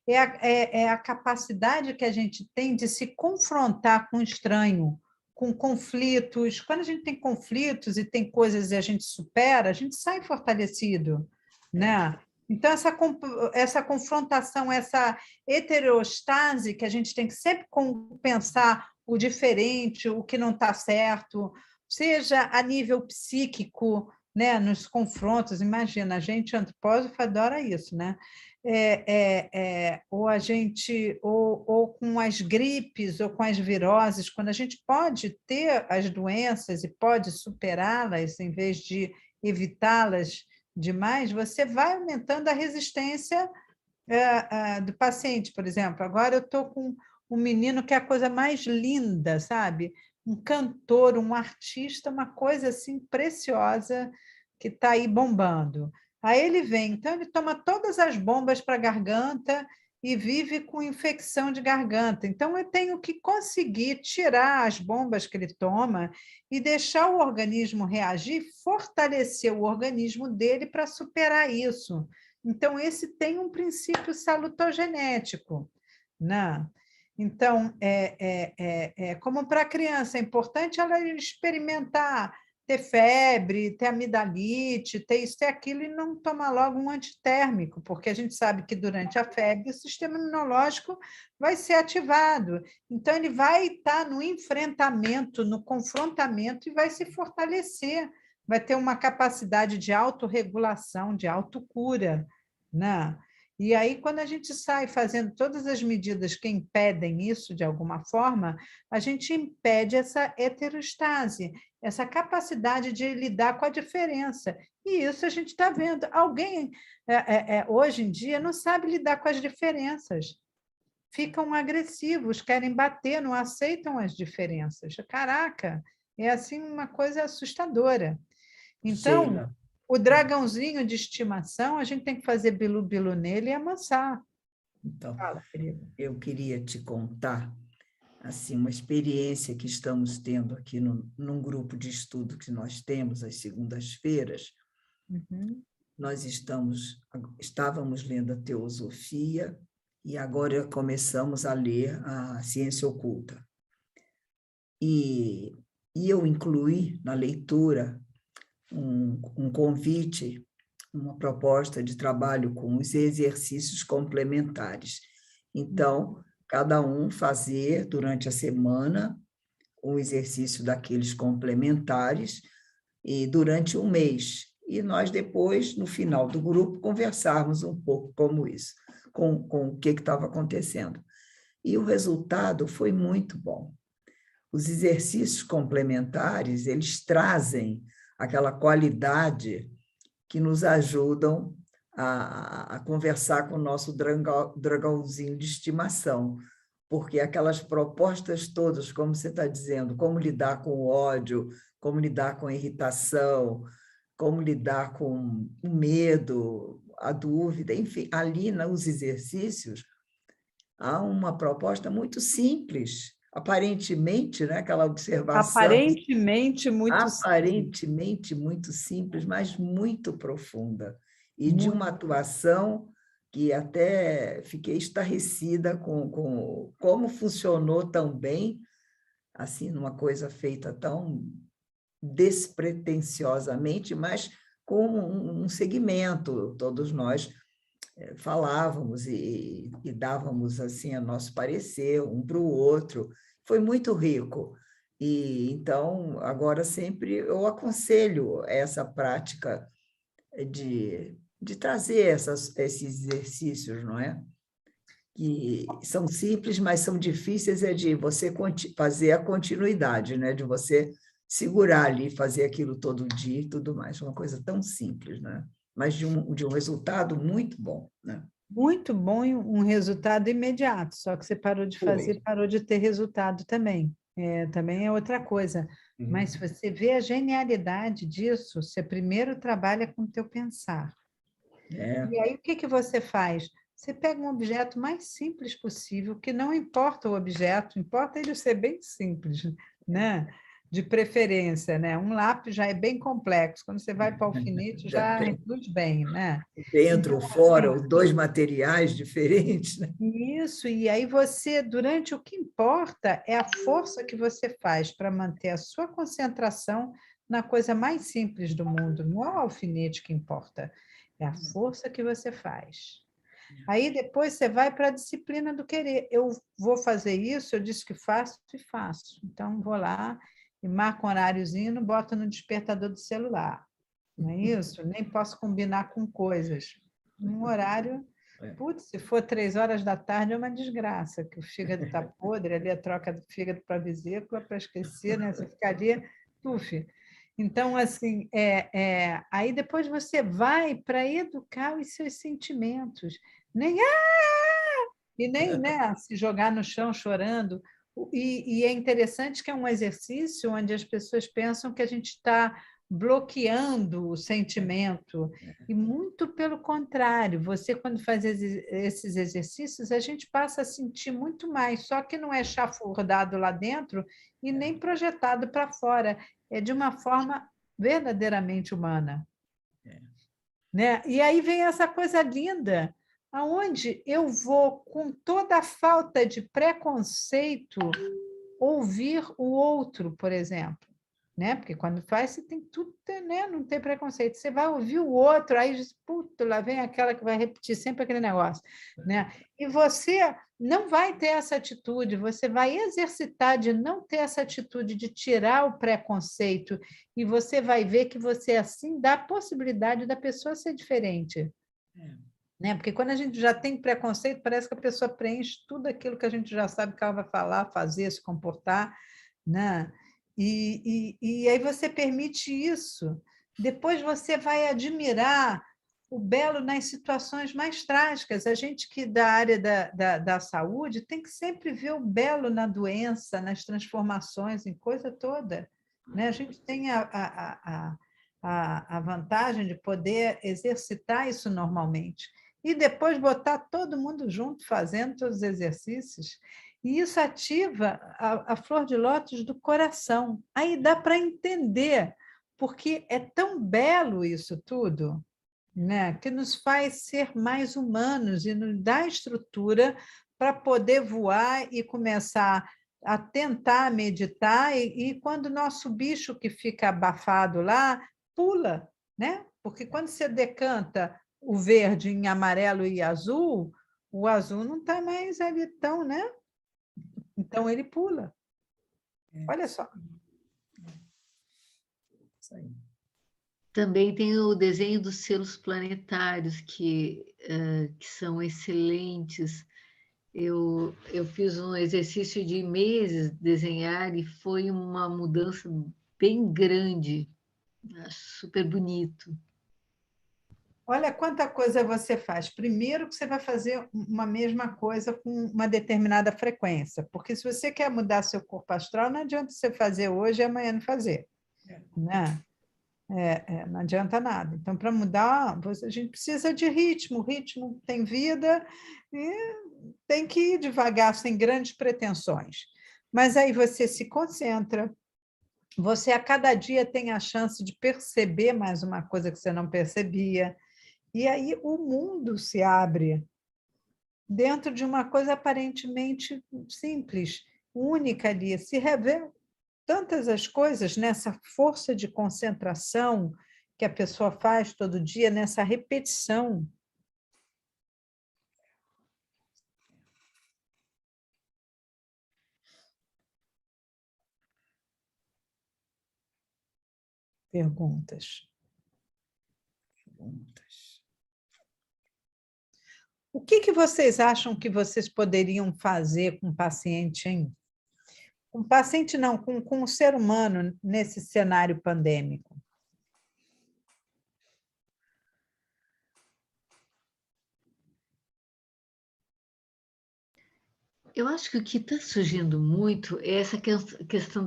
é a capacidade que a gente tem de se confrontar com o estranho, com conflitos. Quando a gente tem conflitos e tem coisas e a gente supera, a gente sai fortalecido, né? Então, essa confrontação, essa heterostase que a gente tem que sempre pensar o diferente, o que não está certo, seja a nível psíquico, né, nos confrontos. Imagina, a gente antropósofo adora isso, né? Ou a gente, ou com as gripes, ou com as viroses, quando a gente pode ter as doenças e pode superá-las, em vez de evitá-las demais, você vai aumentando a resistência do paciente, por exemplo. Agora eu estou com um menino que é a coisa mais linda, sabe? Um cantor, um artista, uma coisa assim preciosa que está aí bombando. Aí ele vem, então ele toma todas as bombas para a garganta e vive com infecção de garganta. Então eu tenho que conseguir tirar as bombas que ele toma e deixar o organismo reagir, fortalecer o organismo dele para superar isso. Então, esse tem um princípio salutogenético, né? Então, como para a criança, é importante ela experimentar ter febre, ter amidalite, ter isso, ter aquilo, e não tomar logo um antitérmico, porque a gente sabe que durante a febre o sistema imunológico vai ser ativado. Então, ele vai estar no enfrentamento, no confrontamento, e vai se fortalecer, vai ter uma capacidade de autorregulação, de autocura, né? E aí, quando a gente sai fazendo todas as medidas que impedem isso de alguma forma, a gente impede essa heterostase, essa capacidade de lidar com a diferença. E isso a gente está vendo. Alguém, hoje em dia, não sabe lidar com as diferenças. Ficam agressivos, querem bater, não aceitam as diferenças. Caraca, é assim uma coisa assustadora. Então, Sheila, o dragãozinho de estimação, a gente tem que fazer bilu-bilu nele e amansar. então, Fala, querida. eu queria te contar assim, uma experiência que estamos tendo aqui num grupo de estudo que nós temos às segundas-feiras. Uhum. Nós estávamos lendo a Teosofia e agora começamos a ler a Ciência Oculta. E eu incluí na leitura um convite, uma proposta de trabalho com os exercícios complementares. Então, cada um fazer durante a semana um exercício daqueles complementares e durante um mês. E nós depois, no final do grupo, conversarmos um pouco como isso, com o que estava acontecendo. E o resultado foi muito bom. Os exercícios complementares, eles trazem aquela qualidade que nos ajudam a conversar com o nosso dragãozinho de estimação, porque aquelas propostas todas, como você está dizendo, como lidar com o ódio, como lidar com a irritação, como lidar com o medo, a dúvida, enfim, ali nos exercícios há uma proposta muito simples, aparentemente, né, aquela observação Aparentemente muito simples. aparentemente muito simples, mas muito profunda, e de uma atuação que até fiquei estarrecida com como funcionou tão bem, assim, numa coisa feita tão despretensiosamente, mas com um segmento. Todos nós falávamos e dávamos assim a nosso parecer um para o outro. Foi muito rico. E então, agora sempre eu aconselho essa prática de trazer esses exercícios, não é? Que são simples, mas são difíceis, é de você fazer a continuidade, né? De você segurar ali, fazer aquilo todo dia e tudo mais. Uma coisa tão simples, né? Mas de um resultado muito bom, né? Muito bom e um resultado imediato, só que você parou de fazer, Foi. parou de ter resultado também. Também é outra coisa. Mas se você vê a genialidade disso, você primeiro trabalha com o teu pensar. E aí o que você faz? Você pega um objeto mais simples possível, que não importa o objeto, importa ele ser bem simples, né? De preferência, né? Um lápis já é bem complexo, quando você vai para o alfinete já reduz bem, né? Dentro, fora, os dois materiais diferentes, né? Isso, e aí você, durante o que importa é a força que você faz para manter a sua concentração na coisa mais simples do mundo, não é o alfinete que importa, é a força que você faz. Aí depois você vai para a disciplina do querer. Eu vou fazer isso, eu disse que faço e faço. Então, vou lá e marco um horáriozinho e boto no despertador do celular. não é isso? Nem posso combinar com coisas. Um horário, putz, se for 3 horas da tarde é uma desgraça, que o fígado está podre, ali a troca do fígado para vesícula, para esquecer, né? Você ficaria, tuf. Então, assim, aí depois você vai para educar os seus sentimentos. Nem e nem, né, se jogar no chão chorando. E é interessante que é um exercício onde as pessoas pensam que a gente está bloqueando o sentimento, e muito pelo contrário, você, quando faz esses exercícios, a gente passa a sentir muito mais, só que não é chafurdado lá dentro e nem projetado para fora, é de uma forma verdadeiramente humana. Né? E aí vem essa coisa linda, aonde eu vou, com toda a falta de preconceito, ouvir o outro, por exemplo. Né? Porque quando faz, você tem tudo, né? Não tem preconceito. Você vai ouvir o outro, aí diz, puta, lá vem aquela que vai repetir sempre aquele negócio. Né? E você não vai ter essa atitude, você vai exercitar de não ter essa atitude de tirar o preconceito, e você vai ver que você, assim, dá a possibilidade da pessoa ser diferente. Né? Porque quando a gente já tem preconceito, parece que a pessoa preenche tudo aquilo que a gente já sabe que ela vai falar, fazer, se comportar, né? E aí você permite isso. Depois você vai admirar o belo nas situações mais trágicas. A gente que da área da saúde tem que sempre ver o belo na doença, nas transformações, em coisa toda. Né? A gente tem a vantagem de poder exercitar isso normalmente. E depois botar todo mundo junto fazendo todos os exercícios. E isso ativa a flor de lótus do coração. Aí dá para entender, porque é tão belo isso tudo, né? Que nos faz ser mais humanos e nos dá estrutura para poder voar e começar a tentar meditar. E quando o nosso bicho que fica abafado lá, pula, né? Porque quando você decanta o verde em amarelo e azul, o azul não está mais ali tão, né? Então, ele pula. Olha só. Isso aí. Também tem o desenho dos selos planetários, que são excelentes. Eu fiz um exercício de meses desenhar e foi uma mudança bem grande. Acho super bonito. Olha quanta coisa você faz. Primeiro que você vai fazer uma mesma coisa com uma determinada frequência, porque se você quer mudar seu corpo astral, não adianta você fazer hoje e amanhã não fazer. Né? Não adianta nada. Então, para mudar, a gente precisa de ritmo. O ritmo tem vida e tem que ir devagar, sem grandes pretensões. Mas aí você se concentra, você a cada dia tem a chance de perceber mais uma coisa que você não percebia, e aí o mundo se abre dentro de uma coisa aparentemente simples, única ali, se revela tantas as coisas nessa força de concentração que a pessoa faz todo dia, nessa repetição. Perguntas. O que vocês acham que vocês poderiam fazer com o paciente, hein? Com o paciente não, com o ser humano nesse cenário pandêmico? Eu acho que o que está surgindo muito é essa questão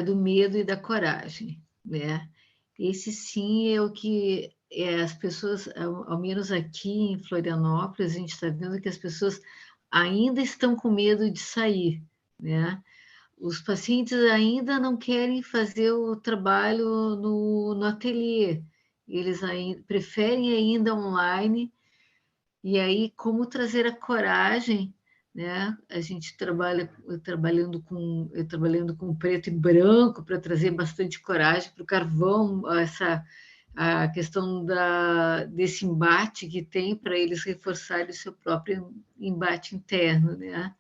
do medo e da coragem, né? Esse sim é o que as pessoas, ao menos aqui em Florianópolis, a gente está vendo que as pessoas ainda estão com medo de sair, né? Os pacientes ainda não querem fazer o trabalho no ateliê, eles preferem ainda online. E aí, como trazer a coragem, né? A gente trabalhando com preto e branco para trazer bastante coragem para o carvão, a questão desse embate que tem para eles reforçarem o seu próprio embate interno, né?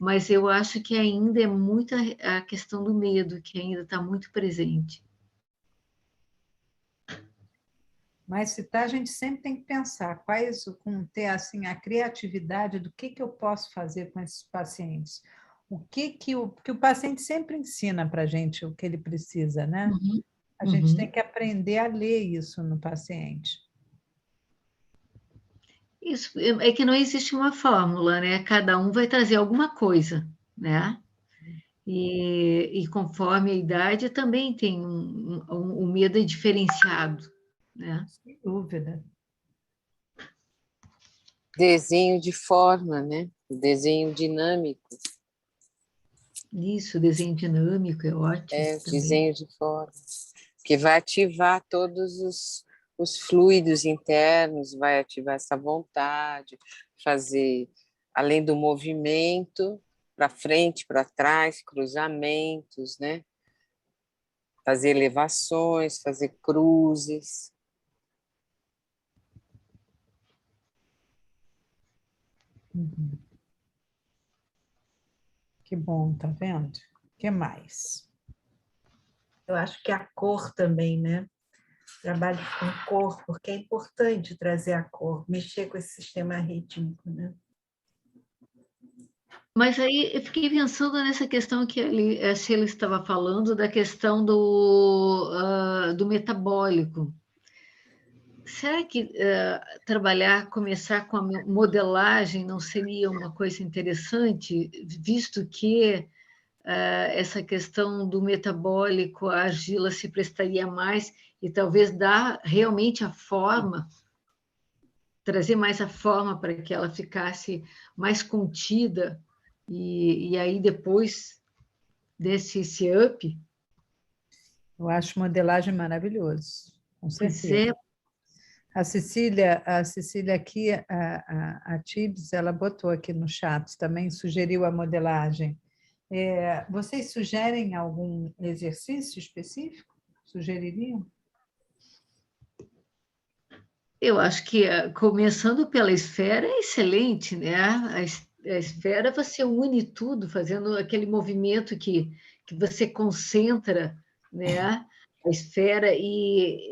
Mas eu acho que ainda é muito a questão do medo, que ainda está muito presente. Mas se tá, a gente sempre tem que pensar ter assim a criatividade do que eu posso fazer com esses pacientes. Porque o paciente sempre ensina para a gente o que ele precisa, né? Uhum, A gente tem uhum. que aprender a ler isso no paciente. Isso é que não existe uma fórmula, né? Cada um vai trazer alguma coisa, né? E conforme a idade também tem o medo é diferenciado, né? Sem dúvida. Desenho de forma, né? Desenho dinâmico. Isso, desenho dinâmico é ótimo É, o também. desenho de forma. Que vai ativar todos os fluidos internos, vai ativar essa vontade, fazer, além do movimento, para frente, para trás, cruzamentos, né? Fazer elevações, fazer cruzes. Uhum. Que bom, tá vendo? O que mais? Eu acho que a cor também, né? Trabalho com cor, porque é importante trazer a cor, mexer com esse sistema rítmico, né? Mas aí eu fiquei pensando nessa questão que a Sheila estava falando, da questão do metabólico. Será que começar com a modelagem não seria uma coisa interessante, visto que essa questão do metabólico, a argila se prestaria mais e talvez dar realmente a forma, trazer mais a forma para que ela ficasse mais contida e aí depois desse esse up? Eu acho modelagem maravilhoso, com Pois é, certeza. A Cecília aqui, a Tibes, ela botou aqui no chat também, sugeriu a modelagem. Vocês sugerem algum exercício específico? Sugeririam? eu acho que começando pela esfera é excelente, né? A esfera você une tudo, fazendo aquele movimento que você concentra, né? A esfera e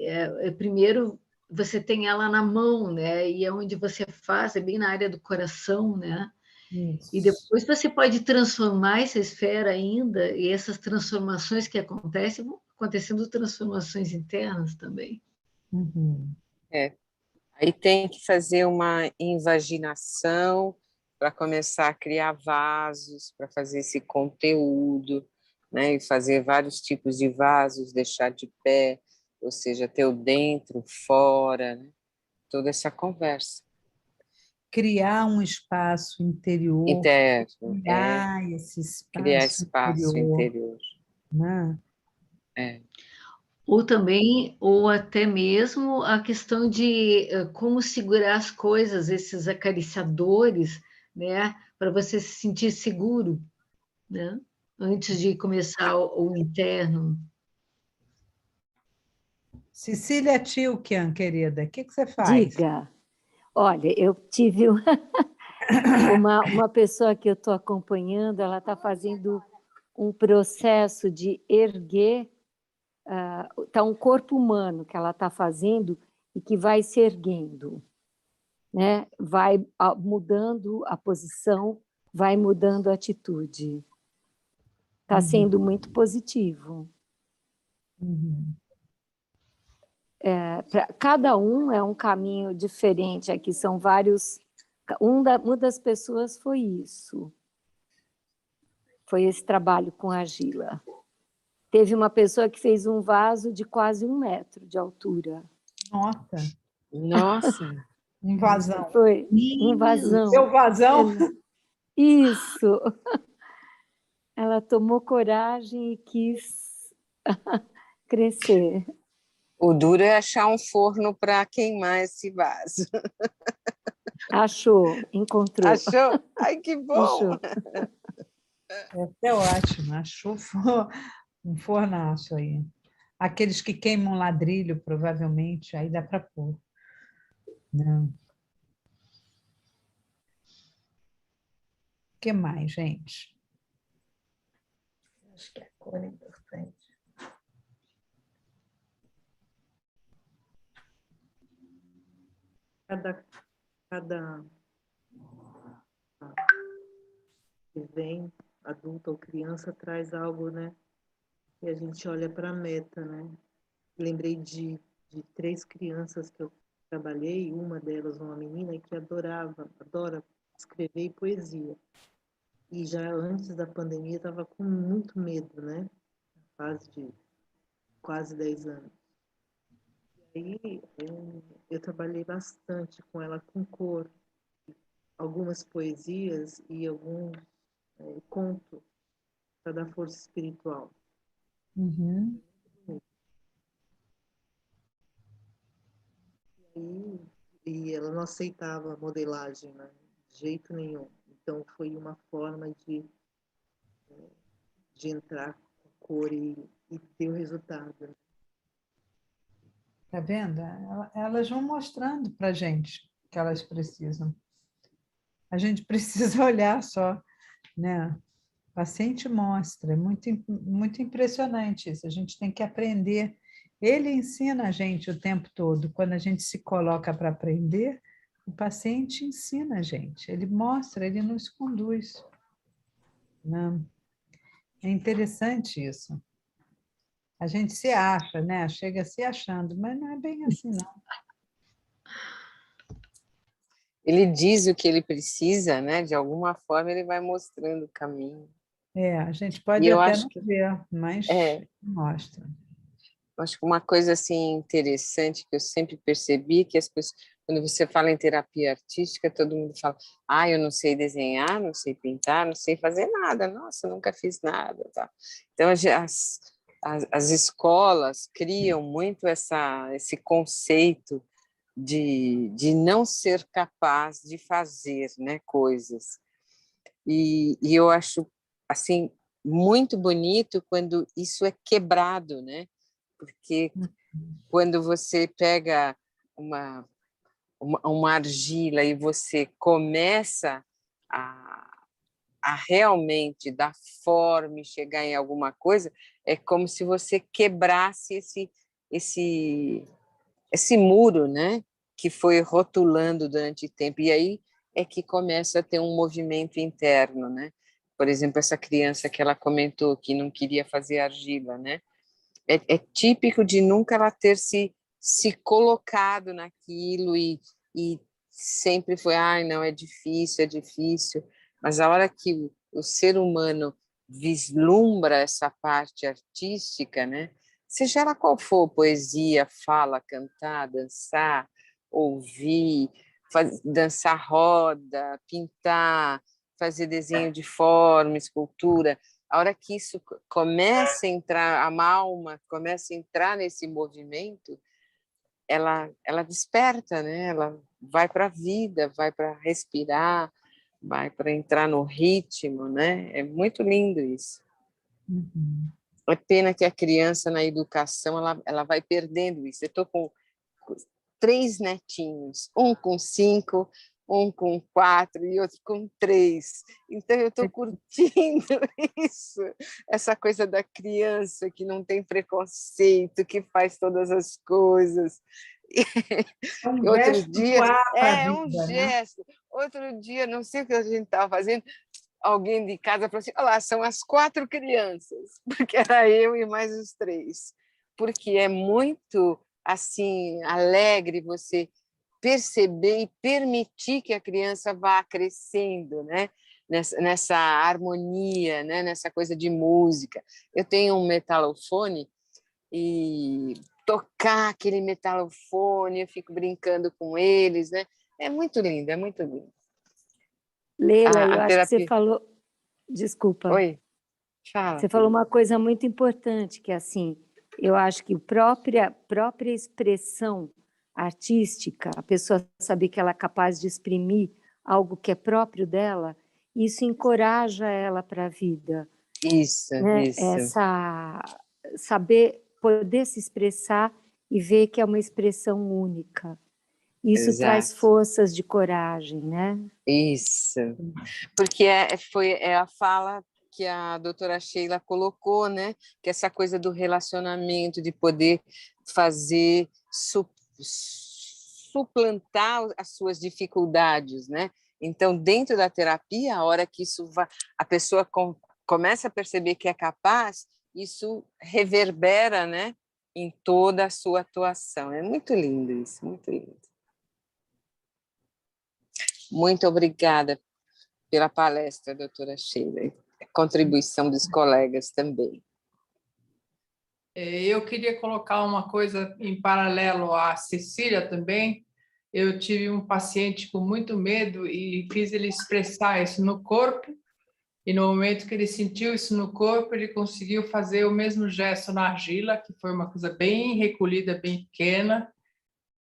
primeiro você tem ela na mão, né? E é onde você faz, é bem na área do coração, né? E Isso. depois você pode transformar essa esfera ainda, e essas transformações que acontecem, vão acontecendo transformações internas também. Uhum. É. Aí tem que fazer uma invaginação para começar a criar vasos, para fazer esse conteúdo, né? E fazer vários tipos de vasos, deixar de pé, ou seja, ter o dentro, fora, né? Toda essa conversa. Criar um espaço interior, Interno, criar esse criar espaço espaço interior, interior. né? É. Ou também, ou até mesmo a questão de como segurar as coisas, esses acariciadores, né, para você se sentir seguro, né, antes de começar o interno. Cecília Tilkian, querida, o que você faz? Diga. Olha, eu tive uma pessoa que eu estou acompanhando, ela está fazendo um processo de erguer, está um corpo humano que ela está fazendo e que vai se erguendo, né? Vai mudando a posição, vai mudando a atitude. Está sendo muito positivo. Uhum. Cada um é um caminho diferente. Aqui são vários. Uma das pessoas foi isso. Foi esse trabalho com argila. Teve uma pessoa que fez um vaso de quase 1 metro de altura. Nossa, Nossa, um vazão. Foi um vazão. Seu vazão? Isso. Ela tomou coragem e quis crescer. o duro é achar um forno para queimar esse vaso. Achou, encontrou. Achou? Ai, que bom! Achou. É até ótimo, achou um fornaço aí. Aqueles que queimam ladrilho, provavelmente, aí dá para pôr. Não. O que mais, gente? Acho que a cor é importante. cada que vem, adulto ou criança, traz algo, né? E a gente olha para a meta, né? Lembrei de 3 crianças que eu trabalhei, uma delas uma menina que adora escrever poesia. E já antes da pandemia estava com muito medo, né? Fase de quase 10 anos. E aí eu trabalhei bastante com ela com cor, algumas poesias e alguns contos para dar força espiritual. Uhum. E ela não aceitava modelagem, né? De jeito nenhum. Então foi uma forma de entrar com cor e ter o resultado. Né? Tá vendo? Elas vão mostrando para a gente o que elas precisam. A gente precisa olhar só, né? O paciente mostra, é muito impressionante isso. A gente tem que aprender. Ele ensina a gente o tempo todo. Quando a gente se coloca para aprender, o paciente ensina a gente. Ele mostra, ele nos conduz. Né? É interessante isso. A gente se acha, né? Chega se achando, mas não é bem assim, não. Ele diz o que ele precisa, né? De alguma forma ele vai mostrando o caminho. A gente pode E eu até acho não que ver, mas mostra. acho que uma coisa assim interessante que eu sempre percebi que as pessoas, quando você fala em terapia artística, todo mundo fala: eu não sei desenhar, não sei pintar, não sei fazer nada. Nossa, nunca fiz nada, tá? Então as escolas criam muito esse conceito de não ser capaz de fazer, né, coisas. E eu acho assim muito bonito quando isso é quebrado, né? Porque quando você pega uma argila e você começa a realmente dar forma e chegar em alguma coisa, é como se você quebrasse esse muro, né? Que foi rotulando durante o tempo. E aí é que começa a ter um movimento interno, né? Por exemplo, essa criança que ela comentou que não queria fazer argila, né? É típico de nunca ela ter se colocado naquilo e sempre foi, não, é difícil. Mas a hora que o ser humano vislumbra essa parte artística, né? Seja ela qual for, poesia, fala, cantar, dançar, ouvir, dançar roda, pintar, fazer desenho de forma, escultura, a hora que isso começa a entrar, a alma começa a entrar nesse movimento, ela desperta, né? Ela vai para a vida, vai para respirar, vai para entrar no ritmo, né? É muito lindo isso. Uhum. É pena que a criança na educação ela vai perdendo isso. Eu estou com 3 netinhos, um com 5, um com 4 e outro com 3. Então, eu estou curtindo isso, essa coisa da criança que não tem preconceito, que faz todas as coisas. Outro dia, um gesto. Né? Outro dia, não sei o que a gente estava fazendo, alguém de casa falou assim: olha lá, são as 4 crianças, porque era eu e mais os 3. Porque é muito assim alegre você perceber e permitir que a criança vá crescendo, né? Nessa harmonia, né? Nessa coisa de música. Eu tenho um metalofone e tocar aquele metalofone, eu fico brincando com eles, né? É muito lindo, é muito lindo. Leila, eu acho que você falou... Desculpa. Oi, fala. Você falou uma coisa muito importante, que assim, eu acho que a própria expressão artística, a pessoa saber que ela é capaz de exprimir algo que é próprio dela, isso encoraja ela para a vida. Isso, né? isso. Saber poder se expressar e ver que é uma expressão única. Isso traz forças de coragem, né? Isso. Porque é a fala que a doutora Sheila colocou, né? Que essa coisa do relacionamento, de poder fazer suplantar as suas dificuldades, né? Então, dentro da terapia, a hora que a pessoa começa a perceber que é capaz, isso reverbera, né, em toda a sua atuação. É muito lindo isso, muito lindo. Muito obrigada pela palestra, doutora Sheila. Contribuição dos colegas também. Eu queria colocar uma coisa em paralelo à Cecília também. Eu tive um paciente com muito medo e fiz ele expressar isso no corpo, e no momento que ele sentiu isso no corpo, ele conseguiu fazer o mesmo gesto na argila, que foi uma coisa bem recolhida, bem pequena,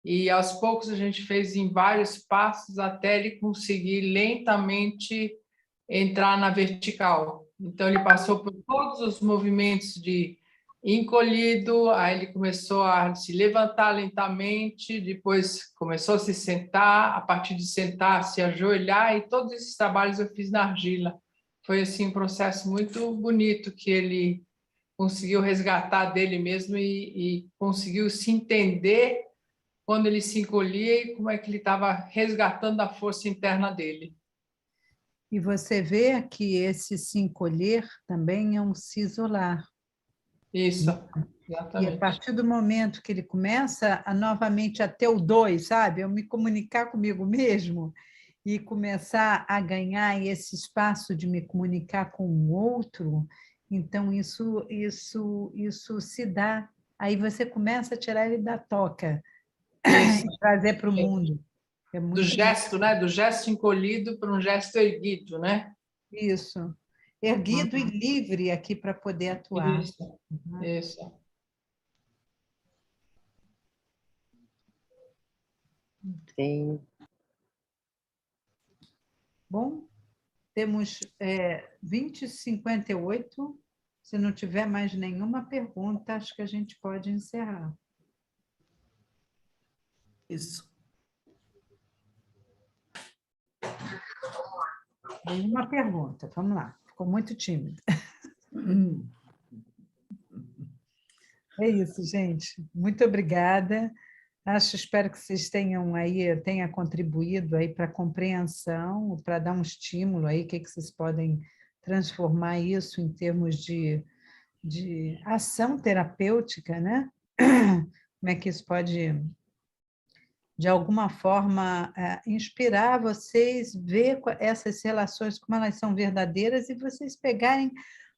e aos poucos a gente fez em vários passos até ele conseguir lentamente entrar na vertical. Então, ele passou por todos os movimentos de encolhido, aí ele começou a se levantar lentamente, depois começou a se sentar, a partir de sentar, se ajoelhar, e todos esses trabalhos eu fiz na argila. Foi assim um processo muito bonito que ele conseguiu resgatar dele mesmo e conseguiu se entender quando ele se encolhia e como é que ele estava resgatando a força interna dele. E você vê que esse se encolher também é um se isolar. Isso, E a exatamente. partir do momento que ele começa a novamente a ter o dois, sabe? Eu me comunicar comigo mesmo e começar a ganhar esse espaço de me comunicar com o outro, então isso se dá. Aí você começa a tirar ele da toca e trazer para o mundo. É muito do gesto, né? Do gesto encolhido para um gesto erguido, né? Isso. Erguido e livre aqui para poder atuar. Isso, isso. Sim. Bom, temos 20h58. Se não tiver mais nenhuma pergunta, acho que a gente pode encerrar. Isso. Nenhuma pergunta. Vamos lá. Ficou muito tímido. É isso, gente. Muito obrigada. Espero que vocês tenha contribuído aí para a compreensão, para dar um estímulo aí, o que vocês podem transformar isso em termos de ação terapêutica, né? Como é que isso pode, de alguma forma, inspirar vocês, ver essas relações, como elas são verdadeiras, e vocês pegarem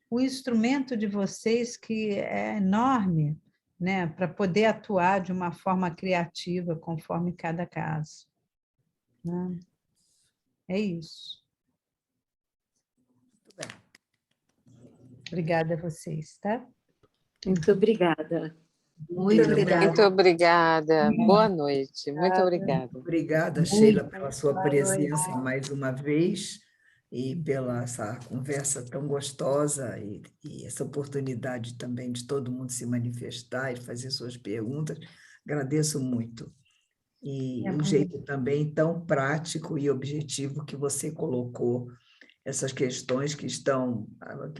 o instrumento de vocês, que é enorme, né, para poder atuar de uma forma criativa, conforme cada caso. Né? É isso. Muito bem. Obrigada a vocês, tá? Muito obrigada. Muito obrigada. Muito obrigada. Boa noite. Muito obrigada. Obrigada, Sheila, pela sua presença mais uma vez e pela essa conversa tão gostosa e essa oportunidade também de todo mundo se manifestar e fazer suas perguntas. Agradeço muito. E o jeito também tão prático e objetivo que você colocou essas questões que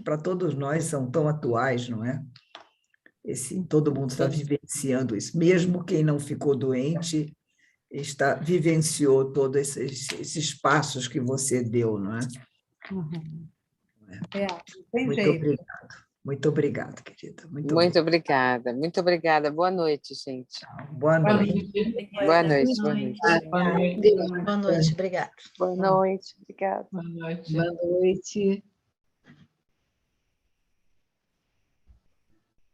para todos nós são tão atuais, não é? Todo mundo está vivenciando isso, mesmo quem não ficou doente, vivenciou todos esses passos que você deu, não é? Uhum. Tem Muito jeito. obrigado. Muito obrigada, querida. Muito obrigada. Muito obrigada. Boa noite, gente. Boa noite. Boa noite. Boa noite. Boa noite, obrigada. Boa noite. Obrigada. Boa noite. Boa noite.